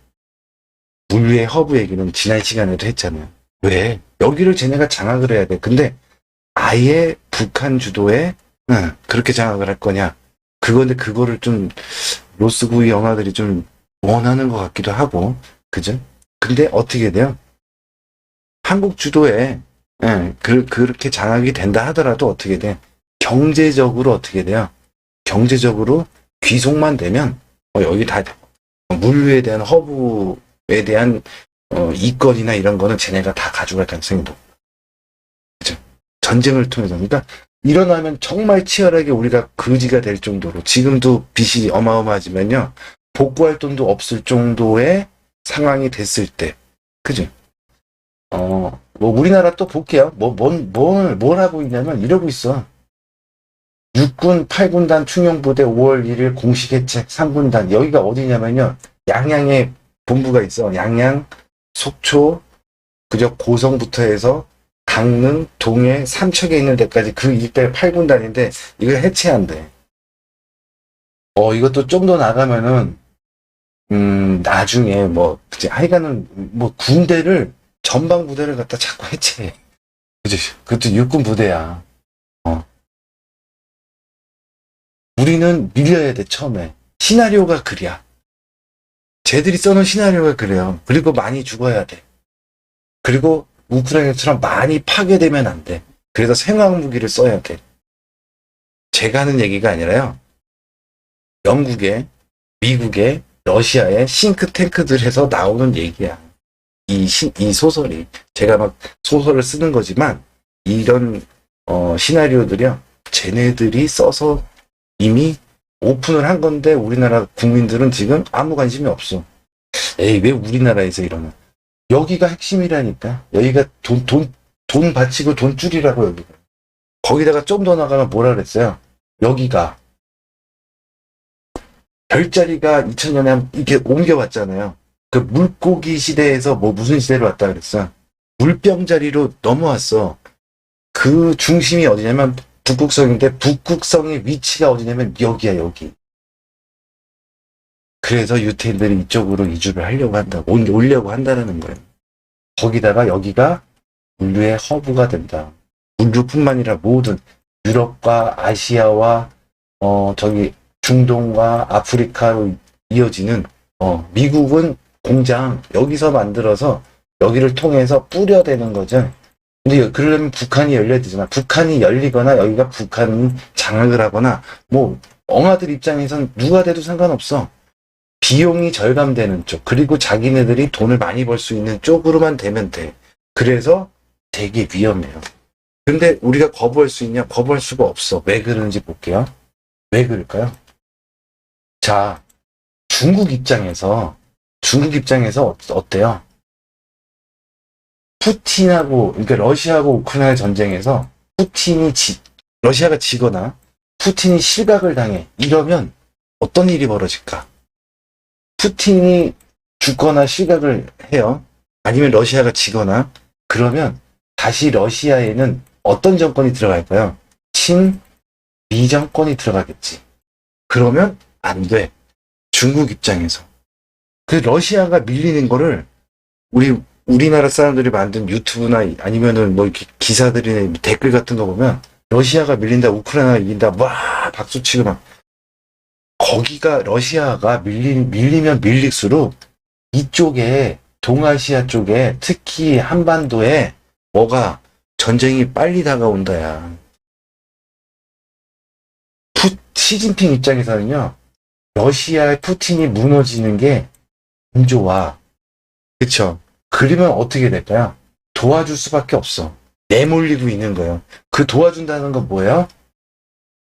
물류의 허브 얘기는 지난 시간에도 했잖아요. 왜? 여기를 쟤네가 장악을 해야 돼. 근데 아예 북한 주도에 그렇게 장악을 할 거냐. 그건데 그거를 좀 로스구이 영화들이 좀 원하는 것 같기도 하고, 그죠? 근데 어떻게 돼요? 한국 주도에 그렇게 장악이 된다 하더라도 어떻게 돼? 경제적으로 어떻게 돼요? 경제적으로 귀속만 되면 여기 다 물류에 대한 허브에 대한 이권이나 이런 거는 쟤네가 다 가져갈 가능성이 높아. 그죠? 전쟁을 통해서. 그러니까 일어나면 정말 치열하게 우리가 거지가 될 정도로 지금도 빚이 어마어마하지만요. 복구할 돈도 없을 정도의 상황이 됐을 때, 그죠? 우리나라 또 볼게요. 뭘 하고 있냐면 이러고 있어. 육군 8군단 충영부대 5월 1일 공식 해체 3군단. 여기가 어디냐면요. 양양에 본부가 있어. 양양, 속초, 그저 고성부터 해서 강릉, 동해, 삼척에 있는 데까지 그 일대 8군단인데 이걸 해체한대. 이것도 좀 더 나가면은 나중에 하여간은 군대를 전방 부대를 갖다 자꾸 해체해. 그치? 그것도 육군 부대야. 우리는 밀려야 돼 처음에. 시나리오가 그래야. 쟤들이 써놓은 시나리오가 그래요. 그리고 많이 죽어야 돼. 그리고 우크라이나처럼 많이 파괴되면 안 돼. 그래서 생화학 무기를 써야 돼. 제가 하는 얘기가 아니라요. 영국의, 미국의, 러시아의 싱크탱크들에서 나오는 얘기야. 이 소설이. 제가 막 소설을 쓰는 거지만, 이런, 시나리오들이요. 쟤네들이 써서 이미 오픈을 한 건데, 우리나라 국민들은 지금 아무 관심이 없어. 에이, 왜 우리나라에서 이러나. 여기가 핵심이라니까. 여기가 돈 바치고 돈 줄이라고, 여기가. 거기다가 좀 더 나가면 뭐라 그랬어요? 여기가. 별자리가 2000년에 이렇게 옮겨왔잖아요. 그 물고기 시대에서 무슨 시대로 왔다 그랬어? 물병자리로 넘어왔어. 그 중심이 어디냐면 북극성인데 북극성의 위치가 어디냐면 여기야, 여기. 그래서 유태인들이 이쪽으로 이주를 하려고 한다. 오려고 한다는 거예요. 거기다가 여기가 물류의 허브가 된다. 물류뿐만 아니라 모든 유럽과 아시아와 중동과 아프리카로 이어지는 미국은 공장 여기서 만들어서 여기를 통해서 뿌려대는 거죠. 근데 그러려면 북한이 열려야 되잖아. 북한이 열리거나 여기가 북한이 장악을 하거나 엉아들 입장에선 누가 돼도 상관없어. 비용이 절감되는 쪽 그리고 자기네들이 돈을 많이 벌 수 있는 쪽으로만 되면 돼. 그래서 되게 위험해요. 근데 우리가 거부할 수 있냐? 거부할 수가 없어. 왜 그러는지 볼게요. 왜 그럴까요? 자, 중국 입장에서 어때요? 그러니까 러시아하고 우크라이나 전쟁에서 러시아가 지거나 푸틴이 실각을 당해. 이러면 어떤 일이 벌어질까? 푸틴이 죽거나 실각을 해요. 아니면 러시아가 지거나 그러면 다시 러시아에는 어떤 정권이 들어갈까요? 친미 정권이 들어가겠지. 그러면 안 돼. 중국 입장에서. 그 러시아가 밀리는 거를 우리나라 사람들이 만든 유튜브나 아니면은 뭐 이렇게 기사들이나 댓글 같은 거 보면 러시아가 밀린다, 우크라이나가 이긴다, 와 박수치고 막 거기가 러시아가 밀리면 밀릴수록 이쪽에 동아시아 쪽에 특히 한반도에 뭐가 전쟁이 빨리 다가온다야. 시진핑 입장에서는요, 러시아의 푸틴이 무너지는 게 안 좋아. 그쵸? 그러면 어떻게 될까요? 도와줄 수밖에 없어. 내몰리고 있는 거예요. 그 도와준다는 건 뭐예요?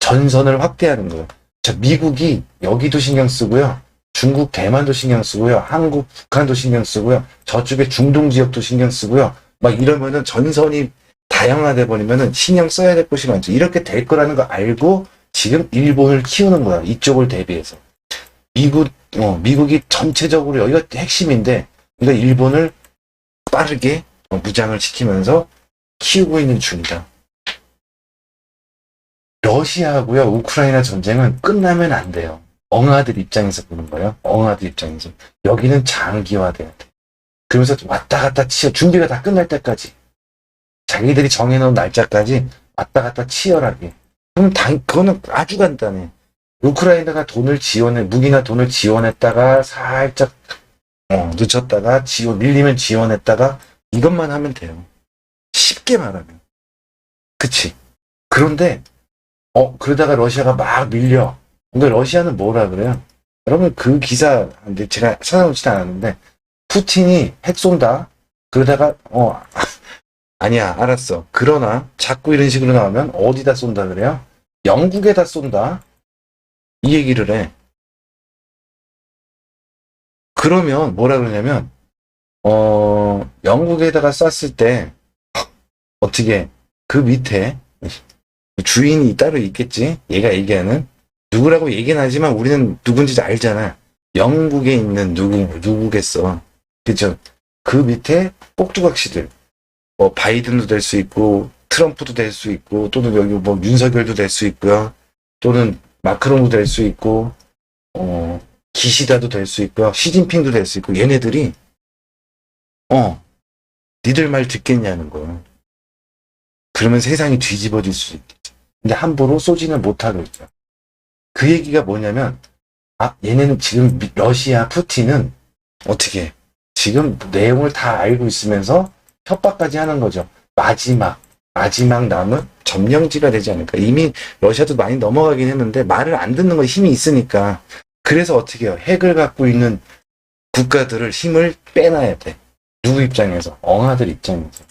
전선을 확대하는 거예요. 자, 미국이 여기도 신경 쓰고요. 중국, 대만도 신경 쓰고요. 한국, 북한도 신경 쓰고요. 저쪽에 중동 지역도 신경 쓰고요. 막 이러면은 전선이 다양화돼 버리면은 신경 써야 될 곳이 많죠. 이렇게 될 거라는 거 알고 지금 일본을 키우는 거야. 이쪽을 대비해서. 미국이 전체적으로 여기가 핵심인데, 그러니까 일본을 빠르게 무장을 시키면서 키우고 있는 중이다. 러시아하고요, 우크라이나 전쟁은 끝나면 안 돼요. 엉아들 입장에서 보는 거예요. 엉아들 입장에서. 여기는 장기화돼야 돼. 그러면서 왔다 갔다 준비가 다 끝날 때까지. 자기들이 정해놓은 날짜까지 왔다 갔다 치열하게. 그럼 그거는 아주 간단해. 우크라이나가 무기나 돈을 지원했다가 살짝 늦췄다가 밀리면 지원했다가 이것만 하면 돼요. 쉽게 말하면. 그치? 그런데 그러다가 러시아가 막 밀려. 근데 러시아는 뭐라 그래요? 여러분 그 기사 제가 찾아놓진 않았는데 푸틴이 핵 쏜다. 그러다가 아니야 알았어. 그러나 자꾸 이런 식으로 나오면 어디다 쏜다 그래요? 영국에다 쏜다. 이 얘기를 해. 그러면 뭐라 그러냐면 영국에다가 쐈을 때 어떻게 그 밑에 주인이 따로 있겠지. 얘가 얘기하는 누구라고 얘기는 하지만 우리는 누군지 알잖아. 영국에 있는 누구겠어. 그죠? 그 밑에 꼭두각시들 바이든도 될 수 있고 트럼프도 될 수 있고 또는 여기 뭐 윤석열도 될 수 있고요. 또는 마크롱도 될 수 있고 기시다도 될 수 있고요. 시진핑도 될 수 있고 얘네들이 니들 말 듣겠냐는 거예요. 그러면 세상이 뒤집어질 수 있겠죠. 근데 함부로 쏘지는 못하겠죠. 그 얘기가 뭐냐면 얘네는 지금 러시아 푸틴은 어떻게 지금 내용을 다 알고 있으면서 협박까지 하는 거죠. 마지막 남은 점령지가 되지 않을까. 이미 러시아도 많이 넘어가긴 했는데 말을 안 듣는 건 힘이 있으니까. 그래서 어떻게 해요? 핵을 갖고 있는 국가들을 힘을 빼놔야 돼. 누구 입장에서? 엉아들 입장에서.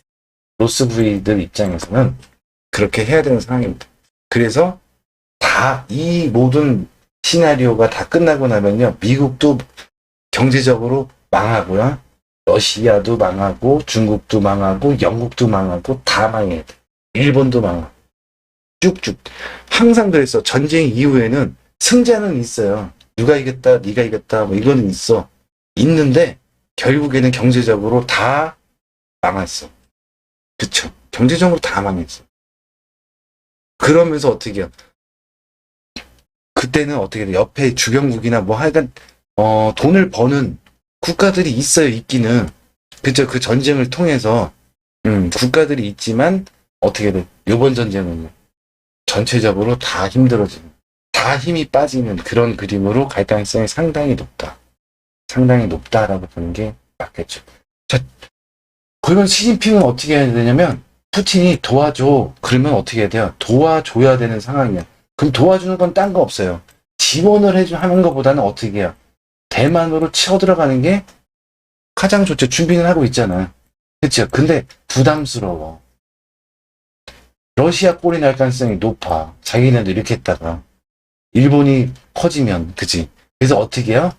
로스브리들 입장에서는 그렇게 해야 되는 상황입니다. 그래서 다 이 모든 시나리오가 다 끝나고 나면요. 미국도 경제적으로 망하고요. 러시아도 망하고 중국도 망하고 영국도 망하고 다 망해야 돼. 일본도 망하고. 쭉쭉. 항상 그랬어. 전쟁 이후에는 승자는 있어요. 누가 이겼다, 네가 이겼다, 뭐 이거는 있어. 있는데 결국에는 경제적으로 다 망했어. 그쵸? 경제적으로 다 망했어. 그러면서 어떻게 해요? 그때는 어떻게 돼? 옆에 주변국이나 뭐 하여간 돈을 버는 국가들이 있어요. 있기는. 그쵸? 그 전쟁을 통해서 국가들이 있지만 어떻게 돼? 이번 전쟁은 전체적으로 다 힘들어지는, 다 힘이 빠지는 그런 그림으로 갈 가능성이 상당히 높다. 상당히 높다라고 보는 게 맞겠죠. 자, 그러면 시진핑은 어떻게 해야 되냐면 푸틴이 도와줘. 그러면 어떻게 해야 돼요? 도와줘야 되는 상황이야. 그럼 도와주는 건 딴 거 없어요. 지원을 하는 것보다는 어떻게 해요? 대만으로 치어들어가는 게 가장 좋죠. 준비는 하고 있잖아. 그쵸? 근데 부담스러워. 러시아 꼴이 날 가능성이 높아. 자기네도 이렇게 했다가 일본이 커지면, 그치? 그래서 어떻게 해요?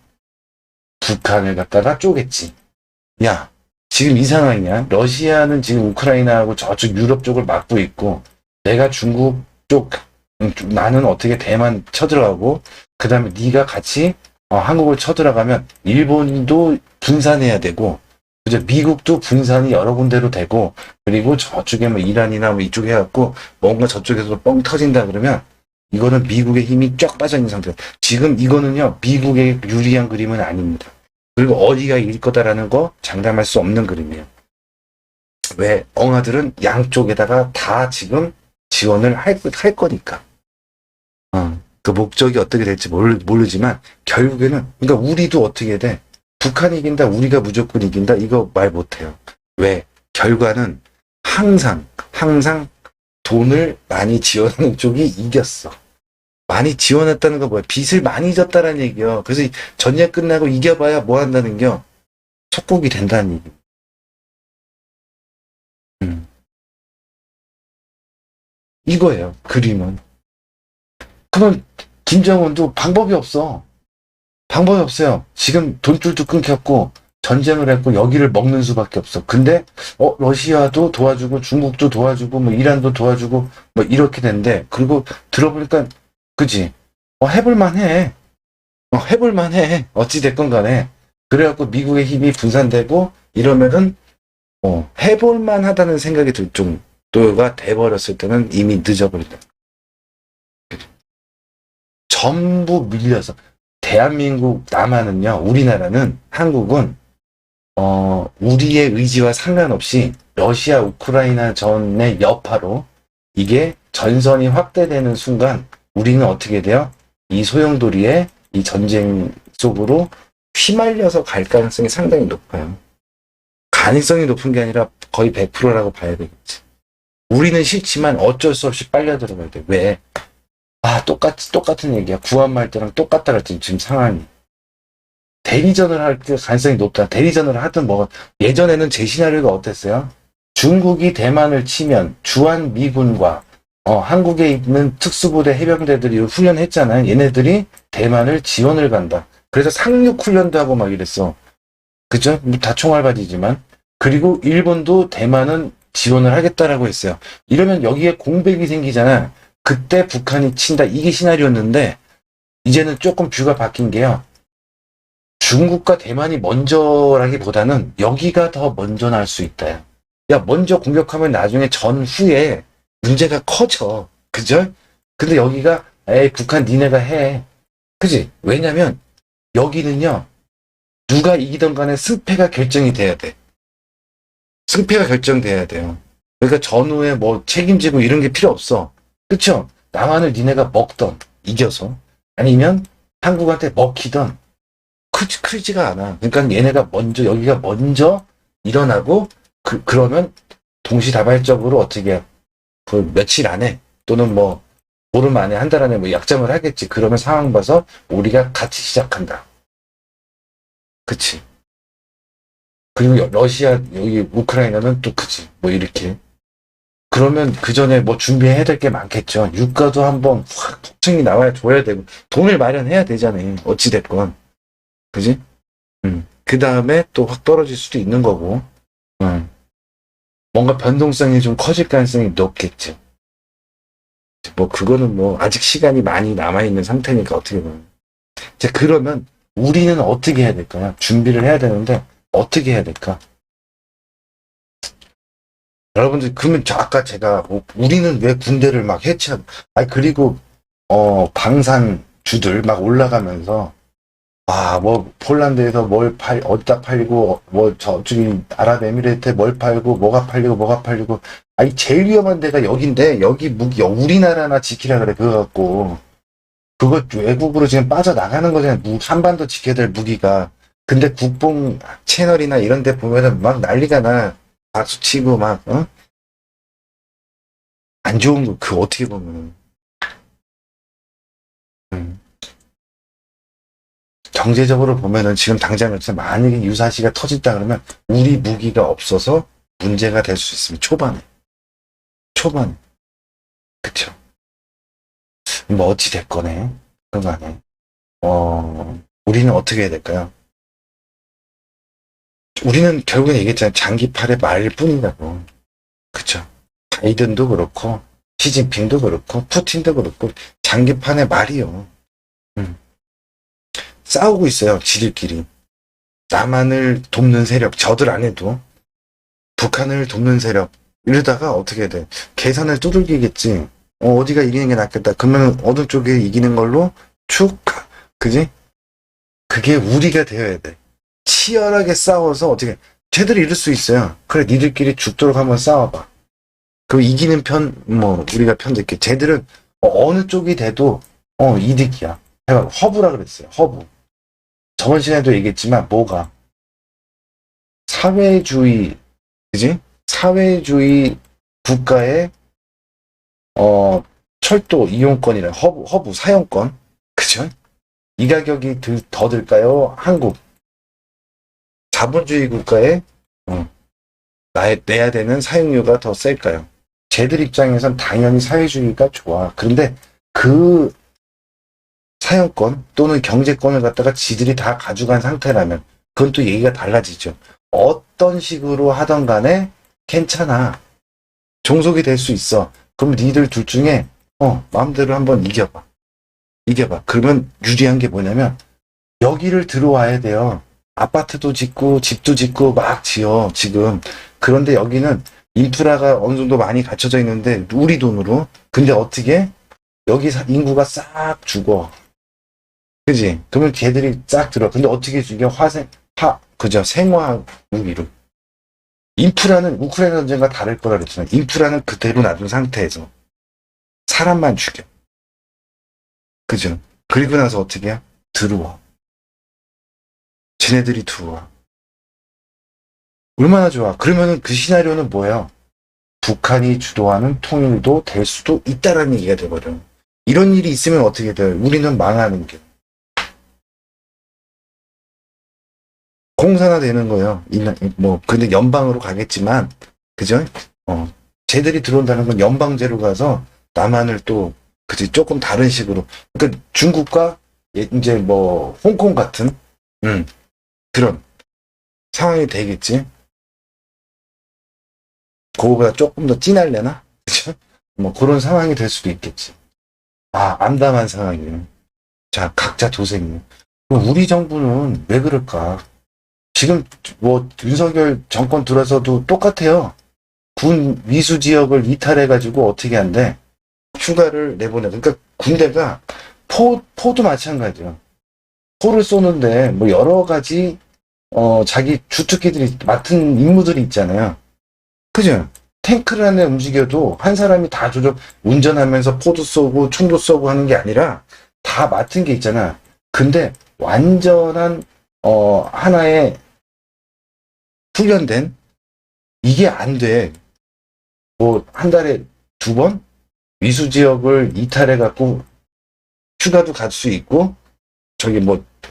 북한을 갖다가 쪼갰지. 야, 지금 이 상황이야. 러시아는 지금 우크라이나하고 저쪽 유럽 쪽을 막고 있고, 내가 중국 쪽, 나는 어떻게 대만 쳐들어가고, 그 다음에 네가 같이 한국을 쳐들어가면 일본도 분산해야 되고, 그죠? 미국도 분산이 여러 군데로 되고, 그리고 저쪽에 뭐 이란이나 뭐 이쪽에 해갖고, 뭔가 저쪽에서 뻥 터진다 그러면, 이거는 미국의 힘이 쫙 빠져 있는 상태. 지금 이거는요, 미국의 유리한 그림은 아닙니다. 그리고 어디가 이길 거다라는 거 장담할 수 없는 그림이에요. 왜? 엉아들은 양쪽에다가 다 지금 지원을 할 거니까. 그 목적이 어떻게 될지 모르지만, 결국에는, 그러니까 우리도 어떻게 돼? 북한이 이긴다, 우리가 무조건 이긴다, 이거 말 못해요. 왜? 결과는 항상 돈을 많이 지원하는 쪽이 이겼어. 많이 지원했다는 건 뭐야? 빚을 많이 졌다는 얘기요. 그래서 전쟁 끝나고 이겨봐야 뭐 한다는 겨? 속국이 된다는 얘기. 음. 이거예요. 그림은. 그러면 김정은도 방법이 없어. 방법이 없어요. 지금 돈줄도 끊겼고 전쟁을 했고 여기를 먹는 수밖에 없어. 근데 러시아도 도와주고 중국도 도와주고 뭐 이란도 도와주고 뭐 이렇게 된대. 그리고 들어보니까 그지? 해볼만해. 해볼만해. 어찌 됐건 간에. 그래갖고 미국의 힘이 분산되고 이러면은 해볼만하다는 생각이 들 정도가 돼버렸을 때는 이미 늦어버린다. 전부 밀려서 대한민국 남한은요, 우리나라는 한국은 우리의 의지와 상관없이 러시아 우크라이나 전의 여파로 이게 전선이 확대되는 순간 우리는 어떻게 돼요? 이 소용돌이의 이 전쟁 속으로 휘말려서 갈 가능성이 상당히 높아요. 가능성이 높은 게 아니라 거의 100%라고 봐야 되겠지. 우리는 싫지만 어쩔 수 없이 빨려 들어가야 돼. 왜? 똑같은 얘기야. 구한말 때랑 똑같다 그랬지, 지금 상황이. 대리전을 할 가능성이 높다. 대리전을 하든 뭐, 예전에는 제 시나리오가 어땠어요? 중국이 대만을 치면 주한 미군과 한국에 있는 특수부대 해병대들이 훈련했잖아요. 얘네들이 대만을 지원을 간다. 그래서 상륙 훈련도 하고 막 이랬어. 그죠? 다 총알바지지만. 그리고 일본도 대만은 지원을 하겠다라고 했어요. 이러면 여기에 공백이 생기잖아. 그때 북한이 친다. 이게 시나리오였는데 이제는 조금 뷰가 바뀐 게요. 중국과 대만이 먼저라기보다는 여기가 더 먼저 날 수 있다. 야, 먼저 공격하면 나중에 전후에 문제가 커져. 그죠? 근데 여기가 에이 북한 니네가 해. 그지? 왜냐면 여기는요. 누가 이기던 간에 승패가 결정이 돼야 돼. 승패가 결정돼야 돼요. 그러니까 전후에 뭐 책임지고 이런 게 필요 없어. 그쵸? 남한을 니네가 먹던 이겨서 아니면 한국한테 먹히던 크지가 않아. 그러니까 얘네가 먼저 여기가 먼저 일어나고 그러면 동시다발적으로 어떻게 해? 그 며칠 안에 또는 뭐 보름 안에 한 달 안에 뭐 약정을 하겠지. 그러면 상황 봐서 우리가 같이 시작한다. 그치? 그리고 러시아 여기 우크라이나는 또 그치? 뭐 이렇게. 그러면 그 전에 뭐 준비해야 될 게 많겠죠. 유가도 한번 확 폭증이 나와야 줘야 되고 돈을 마련해야 되잖아요. 어찌 됐건. 그지? 그 다음에 또 확 떨어질 수도 있는 거고. 뭔가 변동성이 좀 커질 가능성이 높겠죠. 뭐 그거는 뭐 아직 시간이 많이 남아있는 상태니까 어떻게 보면. 이제 그러면 우리는 어떻게 해야 될까요? 준비를 해야 되는데 어떻게 해야 될까? 여러분들 그러면 아까 제가 우리는 왜 군대를 막 해체하고 그리고 방산주들 막 올라가면서 뭐 폴란드에서 어디다 팔고 뭐 저쪽이 아랍에미레이트에 뭘 팔고 뭐가 팔리고 제일 위험한 데가 여긴데 여기 무기 우리나라나 지키라 그래. 그거 갖고 그거 외국으로 지금 빠져나가는 거잖아요. 한반도 지켜야 될 무기가. 근데 국뽕 채널이나 이런 데 보면은 막 난리가 나. 박수치고 막 안 좋은 거 그 어떻게 보면은 경제적으로 보면은 지금 당장 만약에 유사시가 터진다 그러면 우리 무기가 없어서 문제가 될 수 있습니다. 초반에 그쵸? 뭐 어찌 됐거네 그런 거 아니에요. 우리는 어떻게 해야 될까요? 우리는 결국엔 얘기했잖아요. 장기팔의 말일 뿐이라고. 그쵸? 바이든도 그렇고 시진핑도 그렇고 푸틴도 그렇고 장기판의 말이요. 싸우고 있어요. 지들끼리. 남한을 돕는 세력, 저들 안 해도 북한을 돕는 세력, 이러다가 어떻게 돼? 계산을 두들기겠지. 어디가 이기는 게 낫겠다. 그러면 어느 쪽에 이기는 걸로 쭉, 그지? 그게 우리가 되어야 돼. 치열하게 싸워서 어떻게, 쟤들이 이럴 수 있어요. 그래, 니들끼리 죽도록 한번 싸워봐. 그럼 이기는 편, 우리가 편들게. 쟤들은 어느 쪽이 돼도, 이득이야. 제가 허브라 그랬어요. 허브. 저번 시간에도 얘기했지만, 뭐가? 사회주의, 그지? 사회주의 국가의, 철도 이용권이라, 허브 사용권. 그죠? 이 가격이 더 들까요? 한국. 자본주의 국가에, 내야 되는 사용료가 더 셀까요? 쟤들 입장에선 당연히 사회주의가 좋아. 그런데 그 사용권 또는 경제권을 갖다가 지들이 다 가져간 상태라면 그건 또 얘기가 달라지죠. 어떤 식으로 하던 간에 괜찮아. 종속이 될 수 있어. 그럼 니들 둘 중에 마음대로 한번 이겨봐. 그러면 유리한 게 뭐냐면 여기를 들어와야 돼요. 아파트도 짓고 집도 짓고 막 지어 지금. 그런데 여기는 인프라가 어느 정도 많이 갖춰져 있는데 우리 돈으로. 근데 어떻게? 여기 인구가 싹 죽어. 그지? 그러면 걔들이 싹 들어. 근데 어떻게 죽여? 그죠? 생화 무기로. 인프라는 우크라이나 전쟁과 다를 거라 그랬잖아요. 인프라는 그대로 놔둔 상태에서 사람만 죽여. 그죠? 그리고 나서 어떻게 해? 들어와. 쟤네들이 들어와. 얼마나 좋아. 그러면은 그 시나리오는 뭐예요? 북한이 주도하는 통일도 될 수도 있다라는 얘기가 되거든. 이런 일이 있으면 어떻게 돼요? 우리는 망하는 게. 공산화되는 거예요. 근데 연방으로 가겠지만, 그죠? 쟤들이 들어온다는 건 연방제로 가서 남한을 또, 그지? 조금 다른 식으로. 그러니까 중국과 이제 홍콩 같은, 그런 상황이 되겠지. 그거보다 조금 더 진할래나? 그죠? 그런 상황이 될 수도 있겠지. 암담한 상황이에요. 자, 각자 도생이에요. 우리 정부는 왜 그럴까? 지금 윤석열 정권 들어서도 똑같아요. 군 위수 지역을 이탈해가지고 어떻게 한대? 휴가를 내보내. 그러니까 군대가 포도 마찬가지예요. 포를 쏘는데 여러 가지 자기 주특기들이 맡은 임무들이 있잖아요. 그죠? 탱크를 안에 움직여도 한 사람이 다 운전하면서 포도 쏘고 총도 쏘고 하는 게 아니라 다 맡은 게 있잖아. 근데 완전한 하나의 훈련된 이게 안 돼. 한 달에 2번 위수 지역을 이탈해 갖고 휴가도 갈 수 있고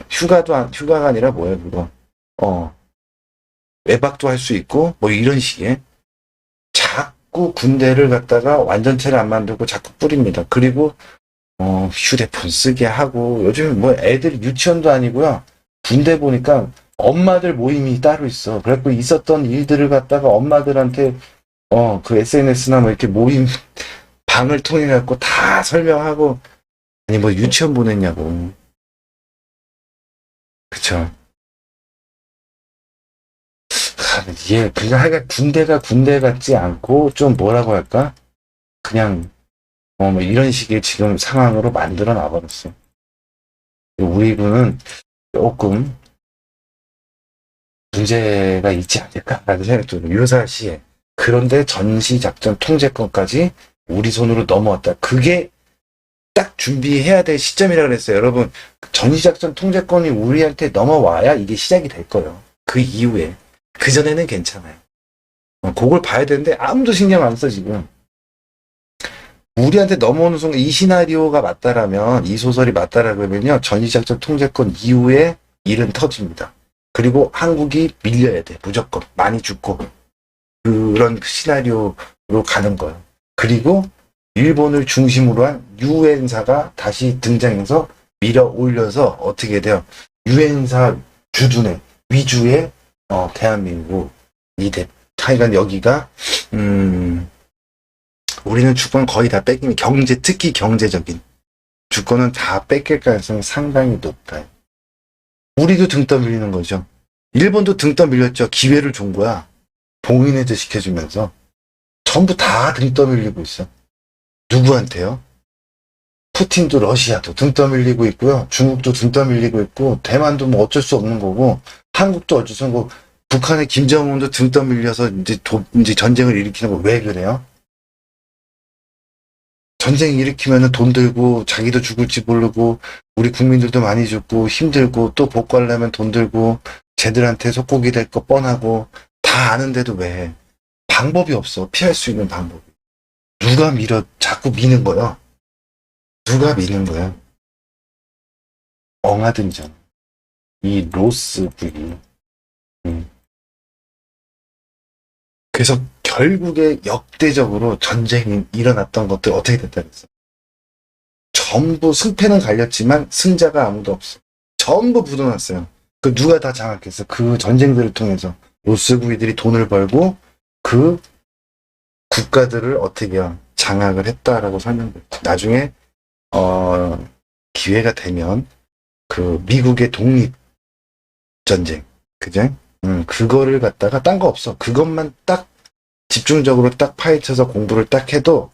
휴가가 아니라 뭐야 그거 외박도 할 수 있고 이런 식의 자꾸 군대를 갖다가 완전체를 안 만들고 자꾸 뿌립니다. 그리고 휴대폰 쓰게 하고 요즘 애들 유치원도 아니고요. 군대 보니까 엄마들 모임이 따로 있어. 그래갖고 있었던 일들을 갖다가 엄마들한테 그 SNS나 이렇게 모임 방을 통해 갖고 다 설명하고 아니 유치원 보냈냐고. 그쵸. 그냥 하여간 군대가 군대 같지 않고 좀 뭐라고 할까? 그냥 이런 식의 지금 상황으로 만들어 놔버렸어. 우리 군은 조금 문제가 있지 않을까라는 생각이 들어요. 유사시에. 그런데 전시작전 통제권까지 우리 손으로 넘어왔다. 그게 딱 준비해야 될 시점이라 그랬어요. 여러분, 전시작전 통제권이 우리한테 넘어와야 이게 시작이 될 거예요. 그 이후에. 그전에는 괜찮아요. 그걸 봐야 되는데 아무도 신경 안 써, 지금. 우리한테 넘어오는 순간 이 시나리오가 맞다라면, 이 소설이 맞다라 그러면요, 전시작전 통제권 이후에 일은 터집니다. 그리고 한국이 밀려야 돼. 무조건. 많이 죽고. 그런 시나리오로 가는 거예요. 그리고 일본을 중심으로 한 유엔사가 다시 등장해서 밀어 올려서 어떻게 돼요? 유엔사 주둔의 위주의 대한민국이 돼. 하여간 여기가 우리는 주권 거의 다 뺏기면 특히 경제적인 주권은 다 뺏길 가능성이 상당히 높다. 우리도 등 떠밀리는 거죠. 일본도 등 떠밀렸죠. 기회를 준 거야. 봉인해제 시켜주면서. 전부 다 등 떠밀리고 있어. 누구한테요? 푸틴도 러시아도 등 떠밀리고 있고요. 중국도 등 떠밀리고 있고, 대만도 뭐 어쩔 수 없는 거고, 한국도 어쩔 수 없는 거고, 북한의 김정은도 등 떠밀려서 이제 전쟁을 일으키는 거 왜 그래요? 전쟁 일으키면은 돈 들고, 자기도 죽을지 모르고, 우리 국민들도 많이 죽고, 힘들고, 또 복구하려면 돈 들고, 쟤들한테 속국이 될 거 뻔하고, 다 아는데도 왜? 방법이 없어. 피할 수 있는 방법이. 자꾸 미는 거야. 누가 미는 거야? 엉아들이잖아. 이 로스 부위. 그래서 결국에 역대적으로 전쟁이 일어났던 것들 어떻게 됐다 그랬어? 전부 승패는 갈렸지만 승자가 아무도 없어. 전부 묻어났어요. 그 누가 다 장악했어? 그 전쟁들을 통해서 로스 부위들이 돈을 벌고 그 국가들을 어떻게 장악을 했다라고 설명돼요. 나중에 기회가 되면 그 미국의 독립 전쟁, 그죠? 그거를 갖다가 딴 거 없어. 그것만 딱 집중적으로 딱 파헤쳐서 공부를 딱 해도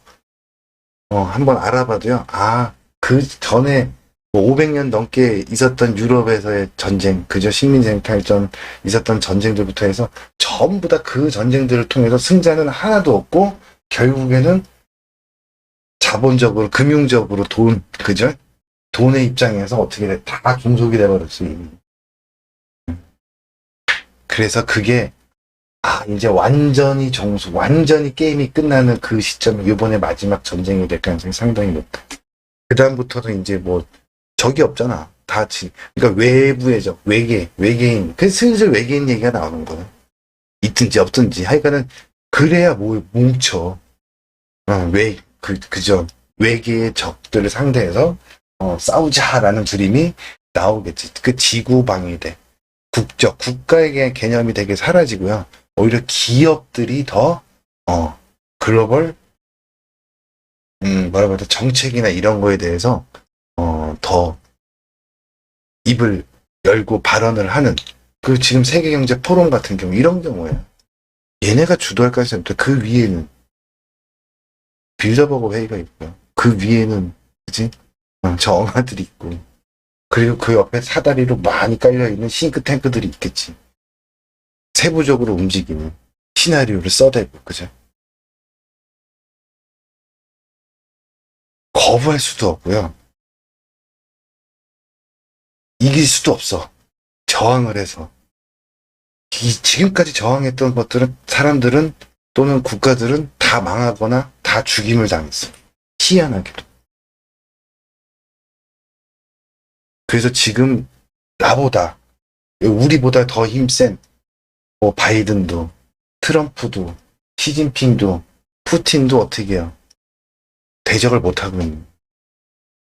한번 알아봐도요. 아, 그 전에 500년 넘게 있었던 유럽에서의 전쟁, 그저 식민지탈전 있었던 전쟁들부터 해서 전부 다 그 전쟁들을 통해서 승자는 하나도 없고 결국에는 자본적으로, 금융적으로 그죠? 돈의 입장에서 어떻게 돼? 다 종속이 돼버렸어, 이미. 그래서 그게, 이제 완전히 게임이 끝나는 그 시점이 이번에 마지막 전쟁이 될 가능성이 상당히 높다. 그다음부터는 이제 뭐, 적이 없잖아. 그러니까 외부의 적, 외계인. 그래서 슬슬 외계인 얘기가 나오는 거야. 있든지 없든지. 하여간은, 그래야 뭉쳐. 그저, 외계의 적들을 상대해서, 싸우자라는 그림이 나오겠지. 그 지구 방위대. 국가의 개념이 되게 사라지고요. 오히려 기업들이 더, 글로벌, 뭐라고 해야 돼, 정책이나 이런 거에 대해서, 더 입을 열고 발언을 하는, 지금 세계경제 포럼 같은 경우, 이런 경우에, 얘네가 주도할 가능성이 없다. 그 위에는, 빌더버그 회의가 있고요. 그 위에는, 그치? 저 엉아들이 있고, 그리고 그 옆에 사다리로 많이 깔려있는 싱크탱크들이 있겠지. 세부적으로 움직이는 시나리오를 써대고, 그죠? 거부할 수도 없고요. 이길 수도 없어. 저항을 해서. 지금까지 저항했던 사람들은 또는 국가들은 다 망하거나 다 죽임을 당했어. 희한하게도. 그래서 지금 우리보다 더 힘센 바이든도, 트럼프도, 시진핑도, 푸틴도 어떻게 해요? 대적을 못하고 있는.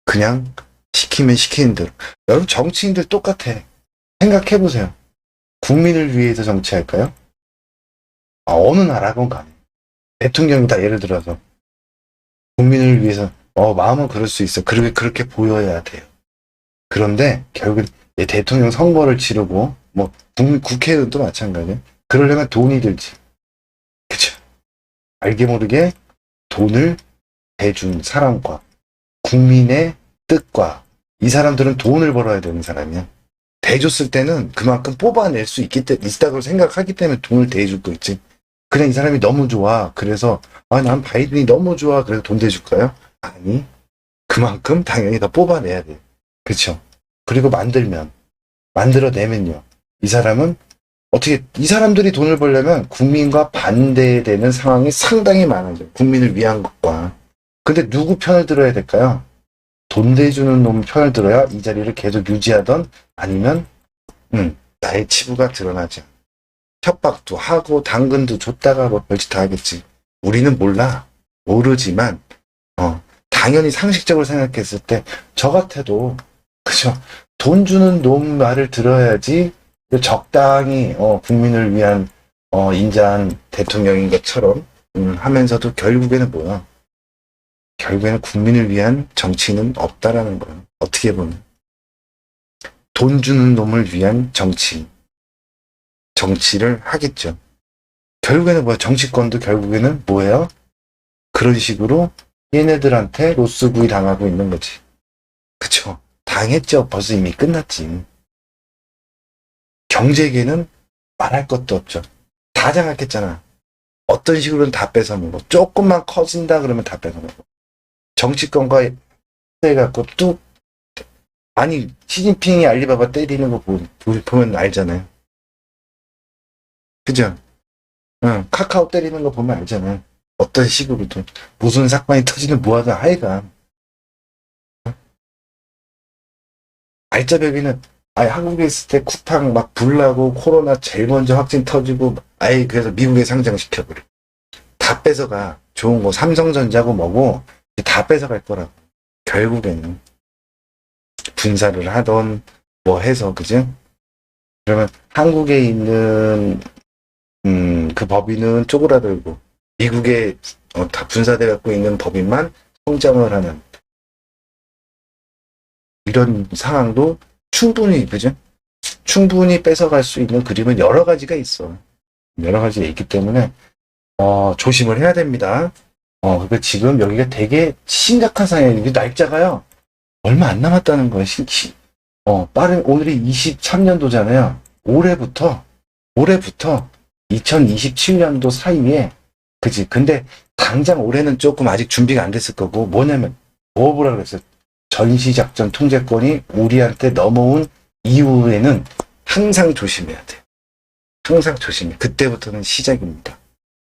그냥 시키면 시키는 대로. 여러분 정치인들 똑같아. 생각해보세요. 국민을 위해서 정치할까요? 어느 나라건 간에. 대통령이다 예를 들어서. 국민을 위해서 마음은 그럴 수 있어. 그렇게 보여야 돼요. 그런데 결국 대통령 선거를 치르고 국회의원도 마찬가지예요. 그러려면 돈이 들지. 그쵸? 알게 모르게 돈을 대준 사람과 국민의 뜻과 이 사람들은 돈을 벌어야 되는 사람이야. 대줬을 때는 그만큼 뽑아낼 수 있다고 생각하기 때문에 돈을 대줄 거 있지. 그냥 이 사람이 너무 좋아. 그래서 난 바이든이 너무 좋아. 그래서 돈 대줄까요? 아니. 그만큼 당연히 더 뽑아내야 돼. 그쵸? 그리고 만들어내면요. 이 사람들이 돈을 벌려면 국민과 반대되는 상황이 상당히 많아요. 국민을 위한 것과. 근데 누구 편을 들어야 될까요? 돈 대주는 놈 편을 들어야 이 자리를 계속 유지하던 아니면 나의 치부가 드러나죠. 협박도 하고 당근도 줬다가 별짓 다 하겠지. 우리는 모르지만 당연히 상식적으로 생각했을 때 저 같아도 그죠. 돈 주는 놈 말을 들어야지 적당히 국민을 위한 인자한 대통령인 것처럼 하면서도 결국에는 결국에는 국민을 위한 정치는 없다라는 거예요. 어떻게 보면 돈 주는 놈을 위한 정치. 정치를 하겠죠. 결국에는 뭐야? 정치권도 결국에는 뭐예요? 그런 식으로 얘네들한테 로스구이 당하고 있는 거지. 그쵸? 당했죠. 벌써 이미 끝났지. 경제계는 말할 것도 없죠. 다 장악했잖아. 어떤 식으로는 다 뺏어먹어. 조금만 커진다 그러면 다 뺏어먹어. 정치권과 해갖고 뚝 아니 시진핑이 알리바바 때리는 거 보면 알잖아요. 그죠? 응, 카카오 때리는 거 보면 알잖아요. 어떤 식으로든 무슨 사건이 터지는 뭐하든 하여간 알짜배기는 아예 한국에 있을 때 쿠팡 막 불나고 코로나 제일 먼저 확진 터지고 아예 그래서 미국에 상장시켜버려. 다 뺏어가. 좋은 거 삼성전자고 뭐고 다 뺏어갈 거라고. 결국에는 분사를 하던 뭐 해서 그죠? 그러면 한국에 있는 그 법인은 쪼그라들고 미국에 다 분사돼 갖고 있는 법인만 성장을 하는 이런 상황도 충분히 그죠? 충분히 뺏어갈 수 있는 그림은 여러 가지가 있어. 여러 가지가 있기 때문에 조심을 해야 됩니다. 그러니까 지금 여기가 되게 심각한 상황이에요. 이게 날짜가요. 얼마 안 남았다는 거예요. 빠른 오늘이 23년도잖아요. 올해부터 2027년도 사이에 그지. 근데 당장 올해는 조금 아직 준비가 안 됐을 거고 뭐냐면 뭐라 그랬어요. 전시작전 통제권이 우리한테 넘어온 이후에는 항상 조심해야 돼. 항상 조심해. 그때부터는 시작입니다.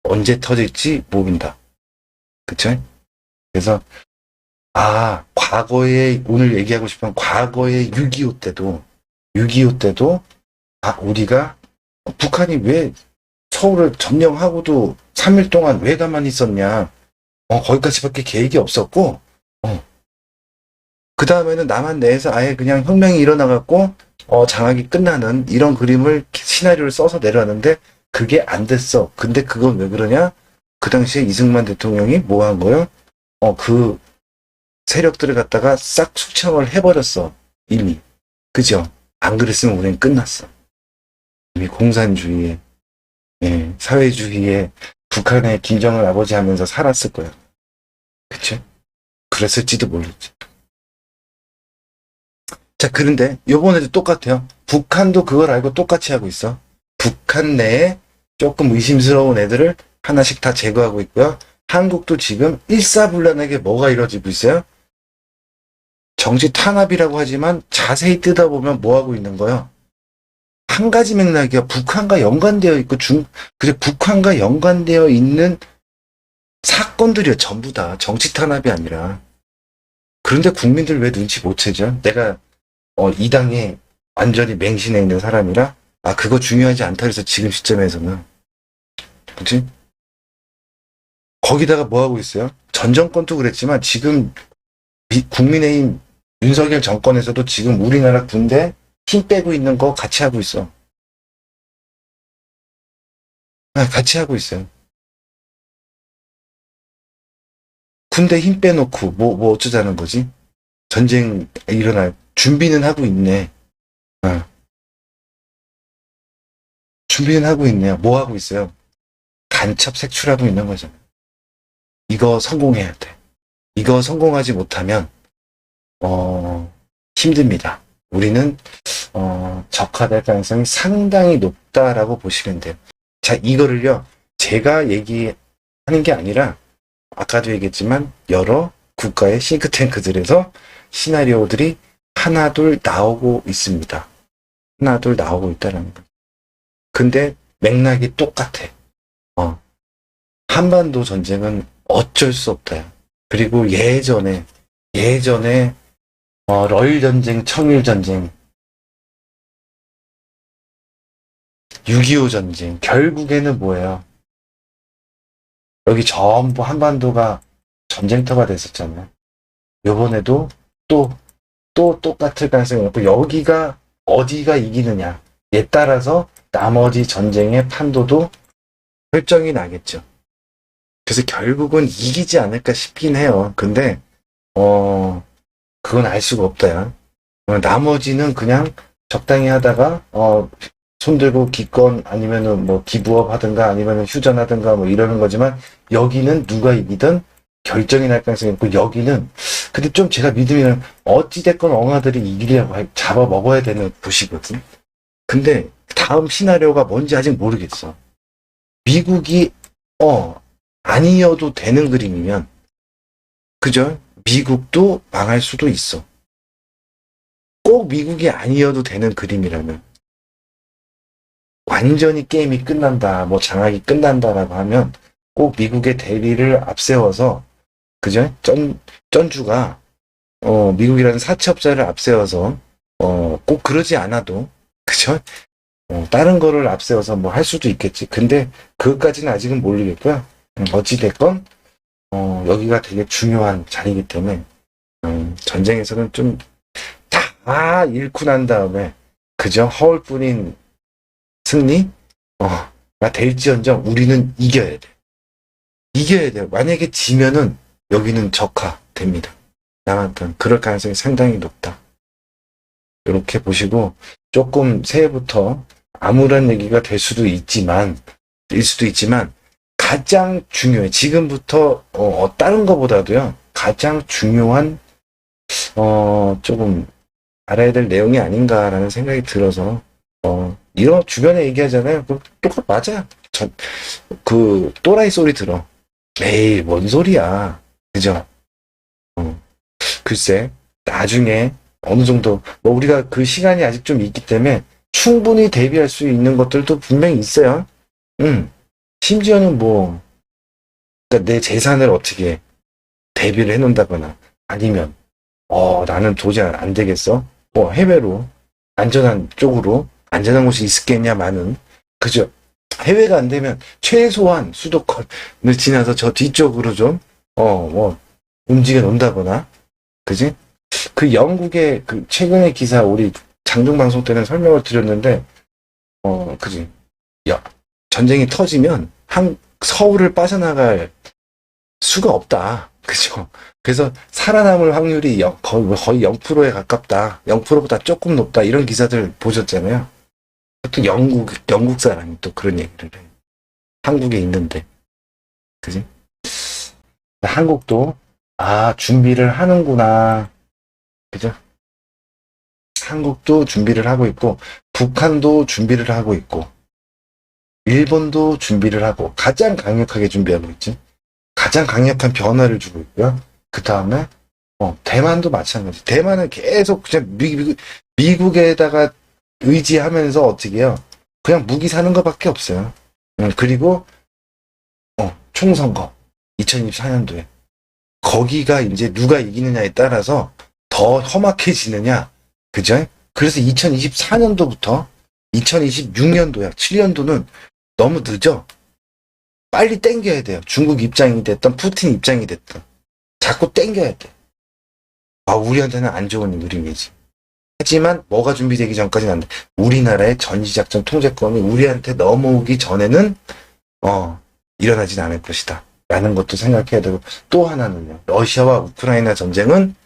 언제 터질지 모른다. 그쵸? 그래서 과거에 오늘 얘기하고 싶은 과거의 6.25 때도 우리가 북한이 왜 서울을 점령하고도 3일 동안 왜 가만히 있었냐. 거기까지밖에 계획이 없었고 그 다음에는 남한 내에서 아예 그냥 혁명이 일어나갖고 장악이 끝나는 이런 그림을 시나리오를 써서 내려왔는데 그게 안 됐어. 근데 그건 왜 그러냐? 그 당시에 이승만 대통령이 뭐 한 거예요? 그 세력들을 갖다가 싹 숙청을 해버렸어. 이미. 그죠? 안 그랬으면 우리는 끝났어. 이미 공산주의에, 사회주의에 북한의 김정은 아버지 하면서 살았을 거야. 그쵸? 그랬을지도 모르지. 자, 그런데 요번에도 똑같아요. 북한도 그걸 알고 똑같이 하고 있어. 북한 내에 조금 의심스러운 애들을 하나씩 다 제거하고 있고요. 한국도 지금 일사불란하게 뭐가 이루어지고 있어요? 정치 탄압이라고 하지만 자세히 뜯어보면 뭐 하고 있는 거예요? 한 가지 맥락이야. 북한과 연관되어 있고 그래 북한과 연관되어 있는 사건들이야. 전부 다 정치 탄압이 아니라. 그런데 국민들 왜 눈치 못 채죠? 내가 이 당에 완전히 맹신해 있는 사람이라 그거 중요하지 않다 그래서 지금 시점에서는 그치? 거기다가 뭐 하고 있어요? 전 정권도 그랬지만 지금 국민의힘 윤석열 정권에서도 지금 우리나라 군대 힘 빼고 있는 거 같이 하고 있어. 같이 하고 있어요. 군대 힘 빼놓고 뭐 어쩌자는 거지? 전쟁 일어날 준비는 하고 있네. 준비는 하고 있네요. 뭐 하고 있어요? 간첩 색출하고 있는 거잖아요. 이거 성공해야 돼. 이거 성공하지 못하면 힘듭니다. 우리는 적화될 가능성이 상당히 높다라고 보시면 돼요. 자, 이거를요. 제가 얘기하는 게 아니라 아까도 얘기했지만 여러 국가의 싱크탱크들에서 시나리오들이 하나둘 나오고 있습니다. 하나둘 나오고 있다는 거. 근데 맥락이 똑같아. 한반도 전쟁은 어쩔 수 없다. 그리고 예전에 러일 전쟁, 청일 전쟁, 6.25 전쟁 결국에는 뭐예요? 여기 전부 한반도가 전쟁터가 됐었잖아요. 요번에도 또 똑같을 가능성이 높고 여기가 어디가 이기느냐에 따라서 나머지 전쟁의 판도도 결정이 나겠죠. 그래서 결국은 이기지 않을까 싶긴 해요. 근데 그건 알 수가 없다야. 나머지는 그냥 적당히 하다가 손들고 기권 아니면은 뭐 기부업 하든가 아니면은 휴전하든가 뭐 이러는 거지만 여기는 누가 이기든 결정이 날 가능성이 있고 여기는 근데 좀 제가 믿으면 어찌됐건 엉아들이 이기려고 잡아 먹어야 되는 곳이거든. 근데 다음 시나리오가 뭔지 아직 모르겠어. 미국이 아니어도 되는 그림이면 그죠? 미국도 망할 수도 있어. 꼭 미국이 아니어도 되는 그림이라면 완전히 게임이 끝난다, 뭐 장악이 끝난다라고 하면 꼭 미국의 대리를 앞세워서 그죠? 쩐주가 미국이라는 사채업자를 앞세워서 꼭 그러지 않아도 그죠? 다른 거를 앞세워서 뭐 할 수도 있겠지. 근데 그것까지는 아직은 모르겠고요. 어찌됐건 여기가 되게 중요한 자리이기 때문에 전쟁에서는 좀 다 잃고 난 다음에 그저 허울뿐인 승리 가 될지언정 우리는 이겨야 돼. 이겨야 돼요. 만약에 지면은 여기는 적화 됩니다. 남한편 그럴 가능성이 상당히 높다. 이렇게 보시고 조금 새해부터 암울한 얘기가 될 수도 있지만 가장 중요해. 지금부터 다른 거보다도요. 가장 중요한 조금 알아야 될 내용이 아닌가라는 생각이 들어서 이런 주변에 얘기하잖아요. 똑같 맞아. 그 또라이 소리 들어. 에이 뭔 소리야. 그죠? 글쎄 나중에 어느 정도 뭐 우리가 그 시간이 아직 좀 있기 때문에 충분히 대비할 수 있는 것들도 분명히 있어요. 심지어는 뭐 그러니까 내 재산을 어떻게 대비를 해놓는다거나 아니면 나는 도저히 안 되겠어. 해외로 안전한 쪽으로 안전한 곳이 있겠냐마는 그죠. 해외가 안 되면 최소한 수도권을 지나서 저 뒤쪽으로 좀 뭐 움직여 놓는다거나 그지? 그 영국의 그 최근의 기사 우리 장중 방송 때는 설명을 드렸는데 그지? 전쟁이 터지면 서울을 빠져나갈 수가 없다. 그죠? 그래서 살아남을 확률이 거의 0%에 가깝다. 0%보다 조금 높다. 이런 기사들 보셨잖아요. 또 영국 사람이 또 그런 얘기를 해. 한국에 있는데. 그지? 한국도, 준비를 하는구나. 그죠? 한국도 준비를 하고 있고, 북한도 준비를 하고 있고, 일본도 준비를 하고, 가장 강력하게 준비하고 있지. 가장 강력한 변화를 주고 있고요. 그 다음에 대만도 마찬가지. 대만은 계속 그냥 미국에다가 의지하면서 어떻게 해요? 그냥 무기 사는 것밖에 없어요. 그리고 총선거 2024년도에 거기가 이제 누가 이기느냐에 따라서 더 험악해지느냐, 그죠? 그래서 2024년도부터 2026년도야, 7년도는 너무 늦어. 빨리 땡겨야 돼요. 중국 입장이 됐던 푸틴 입장이 됐던 자꾸 땡겨야 돼. 우리한테는 안 좋은 그림이지. 하지만 뭐가 준비되기 전까지는 안 돼. 우리나라의 전시작전 통제권이 우리한테 넘어오기 전에는 일어나진 않을 것이다. 라는 것도 생각해야 되고 또 하나는요. 러시아와 우크라이나 전쟁은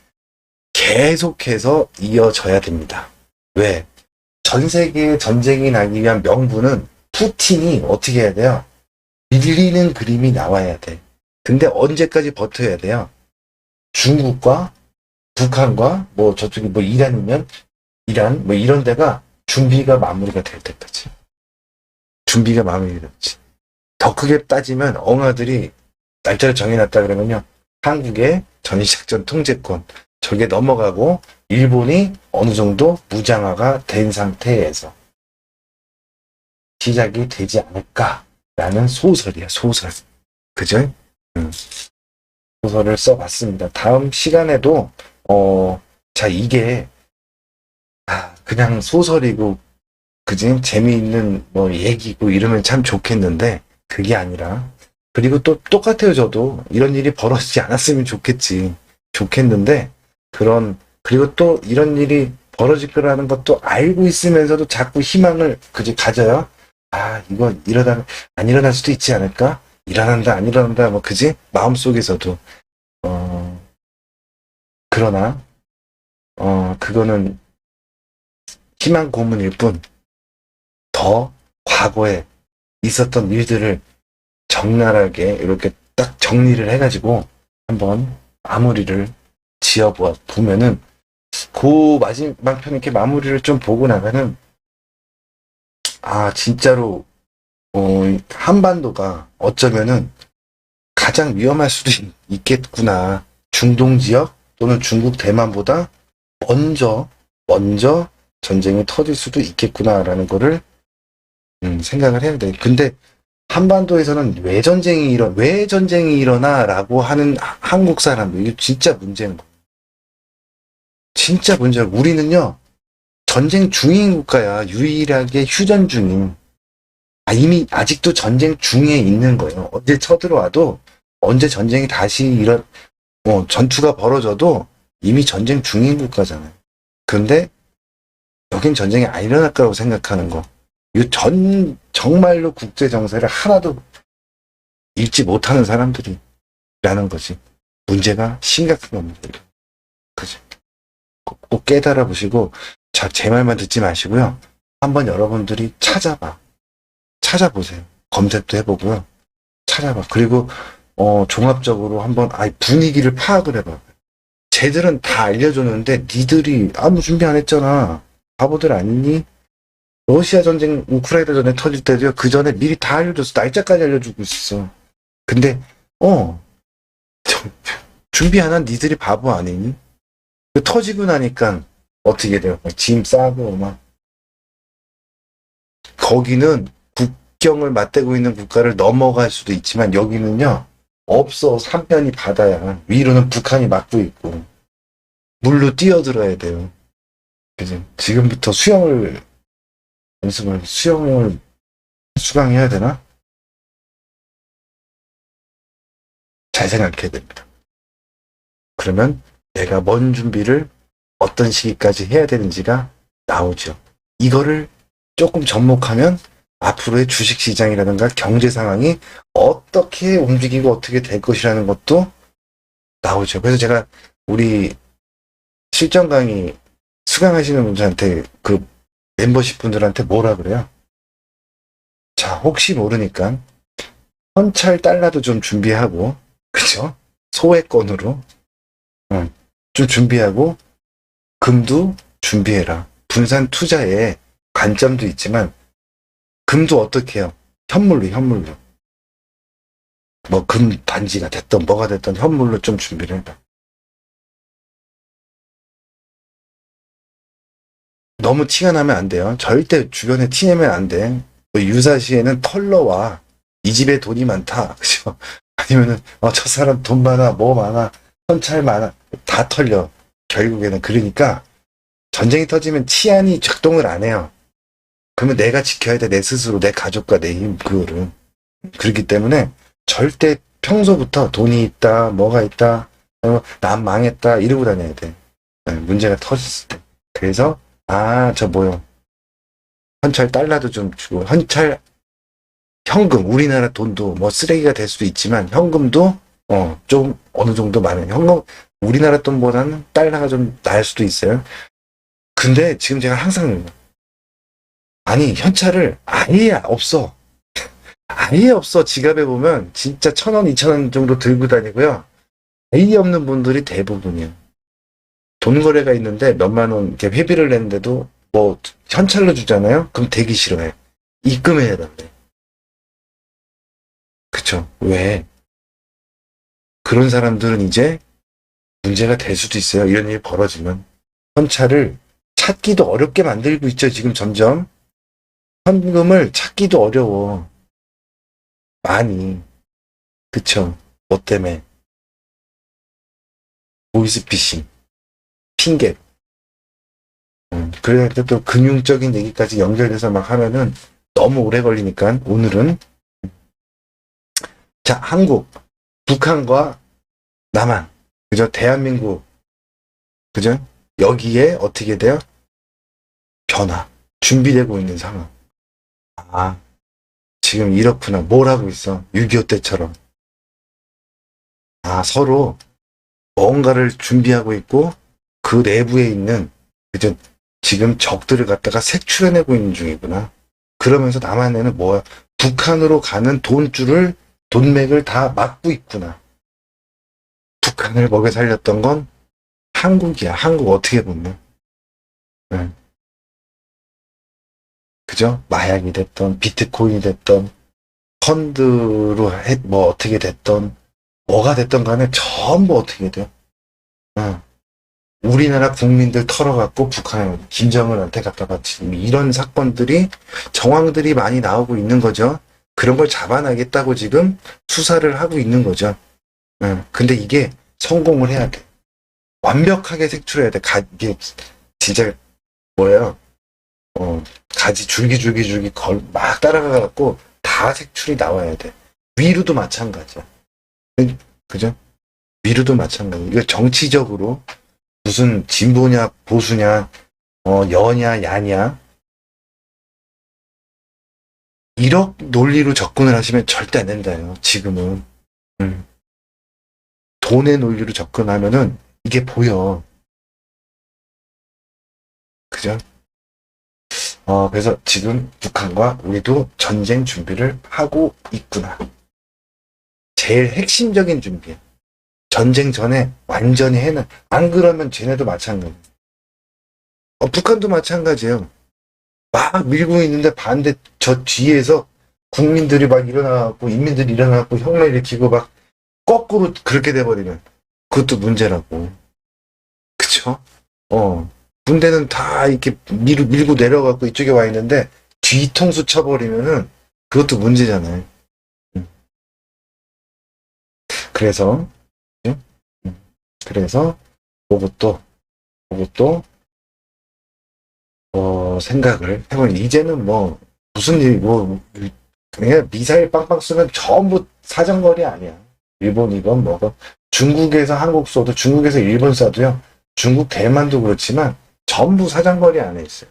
계속해서 이어져야 됩니다. 왜? 전 세계에 전쟁이 나기 위한 명분은 푸틴이 어떻게 해야 돼요? 밀리는 그림이 나와야 돼. 근데 언제까지 버텨야 돼요? 중국과 북한과 뭐 저쪽이 뭐 이란이면 이란 뭐 이런 데가 준비가 마무리가 될 때까지. 준비가 마무리가 됐지. 더 크게 따지면 엉아들이 날짜를 정해놨다 그러면요. 한국의 전시작전 통제권 저게 넘어가고 일본이 어느 정도 무장화가 된 상태에서 시작이 되지 않을까라는 소설이야, 소설. 그죠? 소설을 써봤습니다. 다음 시간에도 자 이게 그냥 소설이고 그지 재미있는 뭐 얘기고 이러면 참 좋겠는데 그게 아니라 그리고 또 똑같아요. 저도 이런 일이 벌어지지 않았으면 좋겠는데 그리고 또 이런 일이 벌어질 거라는 것도 알고 있으면서도 자꾸 희망을 그지 가져요. 이거 안 일어날 수도 있지 않을까? 일어난다 안 일어난다 뭐 그지 마음속에서도 그러나 그거는 희망 고문일 뿐 더 과거에 있었던 일들을 적나라하게 이렇게 딱 정리를 해가지고 한번 마무리를 보면은 그 마지막 편 이렇게 마무리를 좀 보고 나면은 아 진짜로 한반도가 어쩌면은 가장 위험할 수도 있겠구나. 중동 지역 또는 중국 대만보다 먼저 전쟁이 터질 수도 있겠구나라는 거를 생각을 해야 돼. 근데 한반도에서는 왜 전쟁이 일어나라고 하는 한국 사람들 이게 진짜 문제는 거예요. 진짜 문제야. 우리는요 전쟁 중인 국가야. 유일하게 휴전 중인. 이미 아직도 전쟁 중에 있는 거예요. 언제 쳐들어와도 언제 전쟁이 다시 전투가 벌어져도 이미 전쟁 중인 국가잖아요. 그런데 여긴 전쟁이 안 일어날 거라고 생각하는 거. 정말로 국제 정세를 하나도 읽지 못하는 사람들이라는 거지. 문제가 심각한 겁니다. 그지? 꼭 깨달아 보시고, 제 말만 듣지 마시고요. 한번 여러분들이 찾아보세요. 검색도 해보고요. 찾아봐. 그리고, 종합적으로 한번, 분위기를 파악을 해봐. 쟤들은 다 알려줬는데, 니들이 아무 준비 안 했잖아. 바보들 아니니? 러시아 전쟁, 우크라이나 전에 터질 때도요, 그 전에 미리 다 알려줬어. 날짜까지 알려주고 있어. 근데, 준비 안 한 니들이 바보 아니니? 터지고 나니까, 어떻게 돼요? 짐 싸고, 거기는 국경을 맞대고 있는 국가를 넘어갈 수도 있지만, 여기는요, 없어. 삼면이 바다야. 위로는 북한이 막고 있고, 물로 뛰어들어야 돼요. 그지? 지금부터 수영을 수강해야 되나? 잘 생각해야 됩니다. 그러면 내가 뭔 준비를 어떤 시기까지 해야 되는지가 나오죠. 이거를 조금 접목하면 앞으로의 주식시장이라든가 경제 상황이 어떻게 움직이고 어떻게 될 것이라는 것도 나오죠. 그래서 제가 우리 실전 강의 수강하시는 분들한테 그 멤버십 분들한테 뭐라 그래요? 자, 혹시 모르니까 현찰 달러도 좀 준비하고, 그죠? 소액권으로 좀 준비하고 금도 준비해라. 분산 투자에 관점도 있지만 금도 어떻게 해요? 현물로. 뭐 금 반지가 됐던 뭐가 됐던 현물로 좀 준비를 해봐. 너무 티가 나면 안 돼요. 절대 주변에 티 내면 안 돼. 유사시에는 털러와 이 집에 돈이 많다. 그죠? 아니면은 저 사람 돈 많아, 뭐 많아, 현찰 많아, 다 털려. 결국에는 그러니까 전쟁이 터지면 치안이 작동을 안 해요. 그러면 내가 지켜야 돼. 내 스스로, 내 가족과 내 힘, 그거를. 그렇기 때문에 절대 평소부터 돈이 있다, 뭐가 있다, 난 망했다 이러고 다녀야 돼. 문제가 터졌을 때. 그래서 저 뭐요? 현찰 달러도 좀 주고, 현금, 우리나라 돈도 뭐 쓰레기가 될 수도 있지만, 현금도, 좀 어느 정도 많은, 우리나라 돈보다는 달러가 좀 나을 수도 있어요. 근데 지금 제가 항상, 현찰을 아예 없어. 아예 없어. 지갑에 보면 진짜 1,000원, 2,000원 정도 들고 다니고요. 아예 없는 분들이 대부분이에요. 돈 거래가 있는데 몇만 원 이렇게 회비를 냈는데도 뭐 현찰로 주잖아요. 그럼 되기 싫어해. 입금해야 된대. 그쵸? 왜? 그런 사람들은 이제 문제가 될 수도 있어요. 이런 일이 벌어지면. 현찰을 찾기도 어렵게 만들고 있죠. 지금 점점. 현금을 찾기도 어려워. 많이. 그쵸? 뭐 때문에? 보이스피싱. 핑계. 그래야 또 금융적인 얘기까지 연결돼서 막 하면은 너무 오래 걸리니까 오늘은 자, 한국, 북한과 남한, 그죠? 대한민국, 그죠? 여기에 어떻게 돼요? 변화, 준비되고 있는 상황. 지금 이렇구나. 뭘 하고 있어? 6.25 때처럼. 서로 뭔가를 준비하고 있고 그 내부에 있는 그죠? 지금 적들을 갖다가 색출해내고 있는 중이구나. 그러면서 남한에는 뭐야? 북한으로 가는 돈맥을 다 막고 있구나. 북한을 먹여 살렸던 건 한국이야. 한국 어떻게 보면. 네. 그죠? 마약이 됐던, 비트코인이 됐던, 펀드로 뭐 어떻게 됐던, 뭐가 됐던 간에 전부 어떻게 돼? 어. 우리나라 국민들 털어갖고 북한에 김정은한테 갖다 바치는 이런 사건들이 정황들이 많이 나오고 있는 거죠. 그런 걸 잡아내겠다고 지금 수사를 하고 있는 거죠. 근데 이게 성공을 해야 돼. 완벽하게 색출해야 돼. 이게 진짜 뭐예요? 가지 줄기 막 따라가갖고 다 색출이 나와야 돼. 위로도 마찬가지야. 그죠? 위로도 마찬가지. 이거 정치적으로 무슨 진보냐 보수냐 여냐 야냐 이런 논리로 접근을 하시면 절대 안 된다요. 지금은 돈의 논리로 접근하면은 이게 보여. 그죠? 그래서 지금 북한과 우리도 전쟁 준비를 하고 있구나. 제일 핵심적인 준비야. 전쟁 전에 완전히 안 그러면 쟤네도 마찬가지. 북한도 마찬가지예요. 막 밀고 있는데 반대 저 뒤에서 국민들이 막 일어나고 인민들이 일어나고 혁명 일으키고 막 거꾸로 그렇게 돼버리면 그것도 문제라고. 그쵸? 군대는 다 이렇게 밀고 내려가고 이쪽에 와 있는데 뒤통수 쳐버리면은 그것도 문제잖아요. 그래서 그것도 생각을 해보니 이제는 뭐 무슨 일 그냥 미사일 빵빵 쏘면 전부 사정거리 아니야. 일본이건 뭐건 중국에서 한국 쏘도 중국에서 일본 쏴도요. 중국 대만도 그렇지만 전부 사정거리 안에 있어요.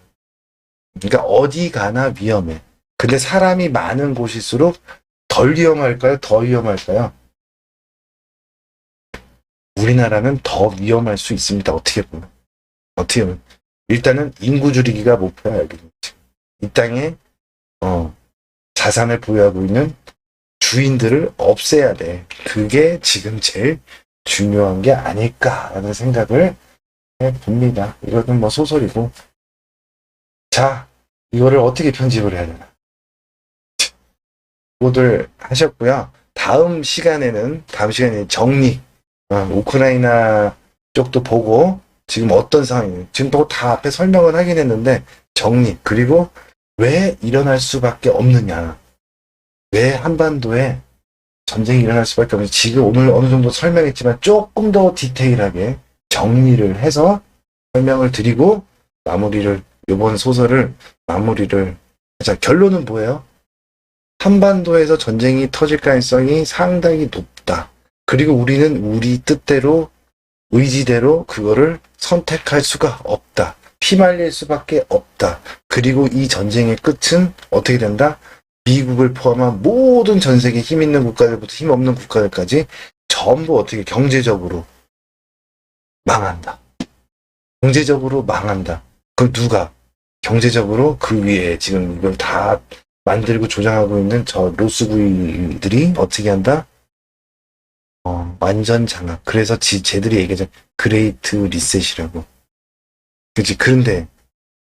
그러니까 어디 가나 위험해. 근데 사람이 많은 곳일수록 덜 위험할까요? 더 위험할까요? 우리나라는 더 위험할 수 있습니다. 어떻게 보면. 일단은 인구 줄이기가 목표야. 여기. 이 땅에 자산을 보유하고 있는 주인들을 없애야 돼. 그게 지금 제일 중요한 게 아닐까라는 생각을 해봅니다. 이거는 뭐 소설이고. 자, 이거를 어떻게 편집을 해야 되나. 모두 하셨고요. 다음 시간에는 정리, 우크라이나 쪽도 보고 지금 어떤 상황이에요. 지금 보고 다 앞에 설명을 하긴 했는데 정리, 그리고 왜 일어날 수밖에 없느냐. 왜 한반도에 전쟁이 일어날 수밖에 없는지 지금 오늘 어느 정도 설명했지만 조금 더 디테일하게 정리를 해서 설명을 드리고 이번 소설을 마무리를 하자. 결론은 뭐예요? 한반도에서 전쟁이 터질 가능성이 상당히 높다. 그리고 우리는 우리 뜻대로 의지대로 그거를 선택할 수가 없다. 피말릴 수밖에 없다. 그리고 이 전쟁의 끝은 어떻게 된다? 미국을 포함한 모든 전 세계 힘 있는 국가들부터 힘 없는 국가들까지 전부 어떻게 경제적으로 망한다. 경제적으로 망한다. 그럼 누가? 경제적으로 그 위에 지금 이걸 다 만들고 조장하고 있는 저 로스구이들이 어떻게 한다? 완전 장악. 그래서 쟤들이 얘기하자 그레이트 리셋이라고. 그치? 그런데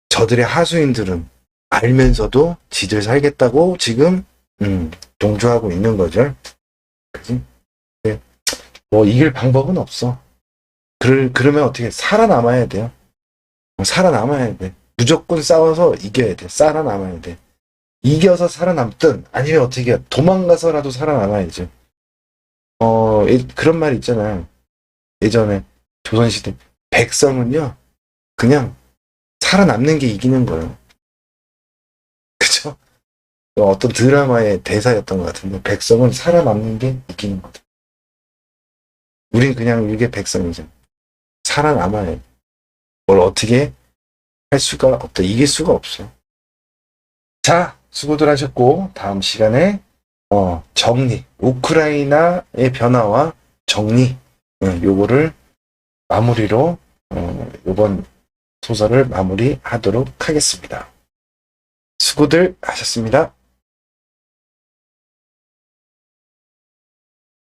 저들의 하수인들은 알면서도 지들 살겠다고 지금 동조하고 있는 거죠. 그치? 네. 뭐 이길 방법은 없어. 그러면 어떻게 살아남아야 돼요. 살아남아야 돼. 무조건 싸워서 이겨야 돼. 살아남아야 돼. 이겨서 살아남든 아니면 어떻게 도망가서라도 살아남아야지. 그런 말 있잖아요. 예전에 조선시대 백성은요 그냥 살아남는 게 이기는 거예요. 그쵸? 어떤 드라마의 대사였던 것 같은데 백성은 살아남는 게 이기는 거다. 우린 그냥 이게 백성이죠. 살아남아야 돼. 뭘 어떻게 할 수가 없다. 이길 수가 없어. 자, 수고들 하셨고 다음 시간에 정리, 우크라이나의 변화와 정리, 요거를 마무리로 요번 소설을 마무리하도록 하겠습니다. 수고들 하셨습니다.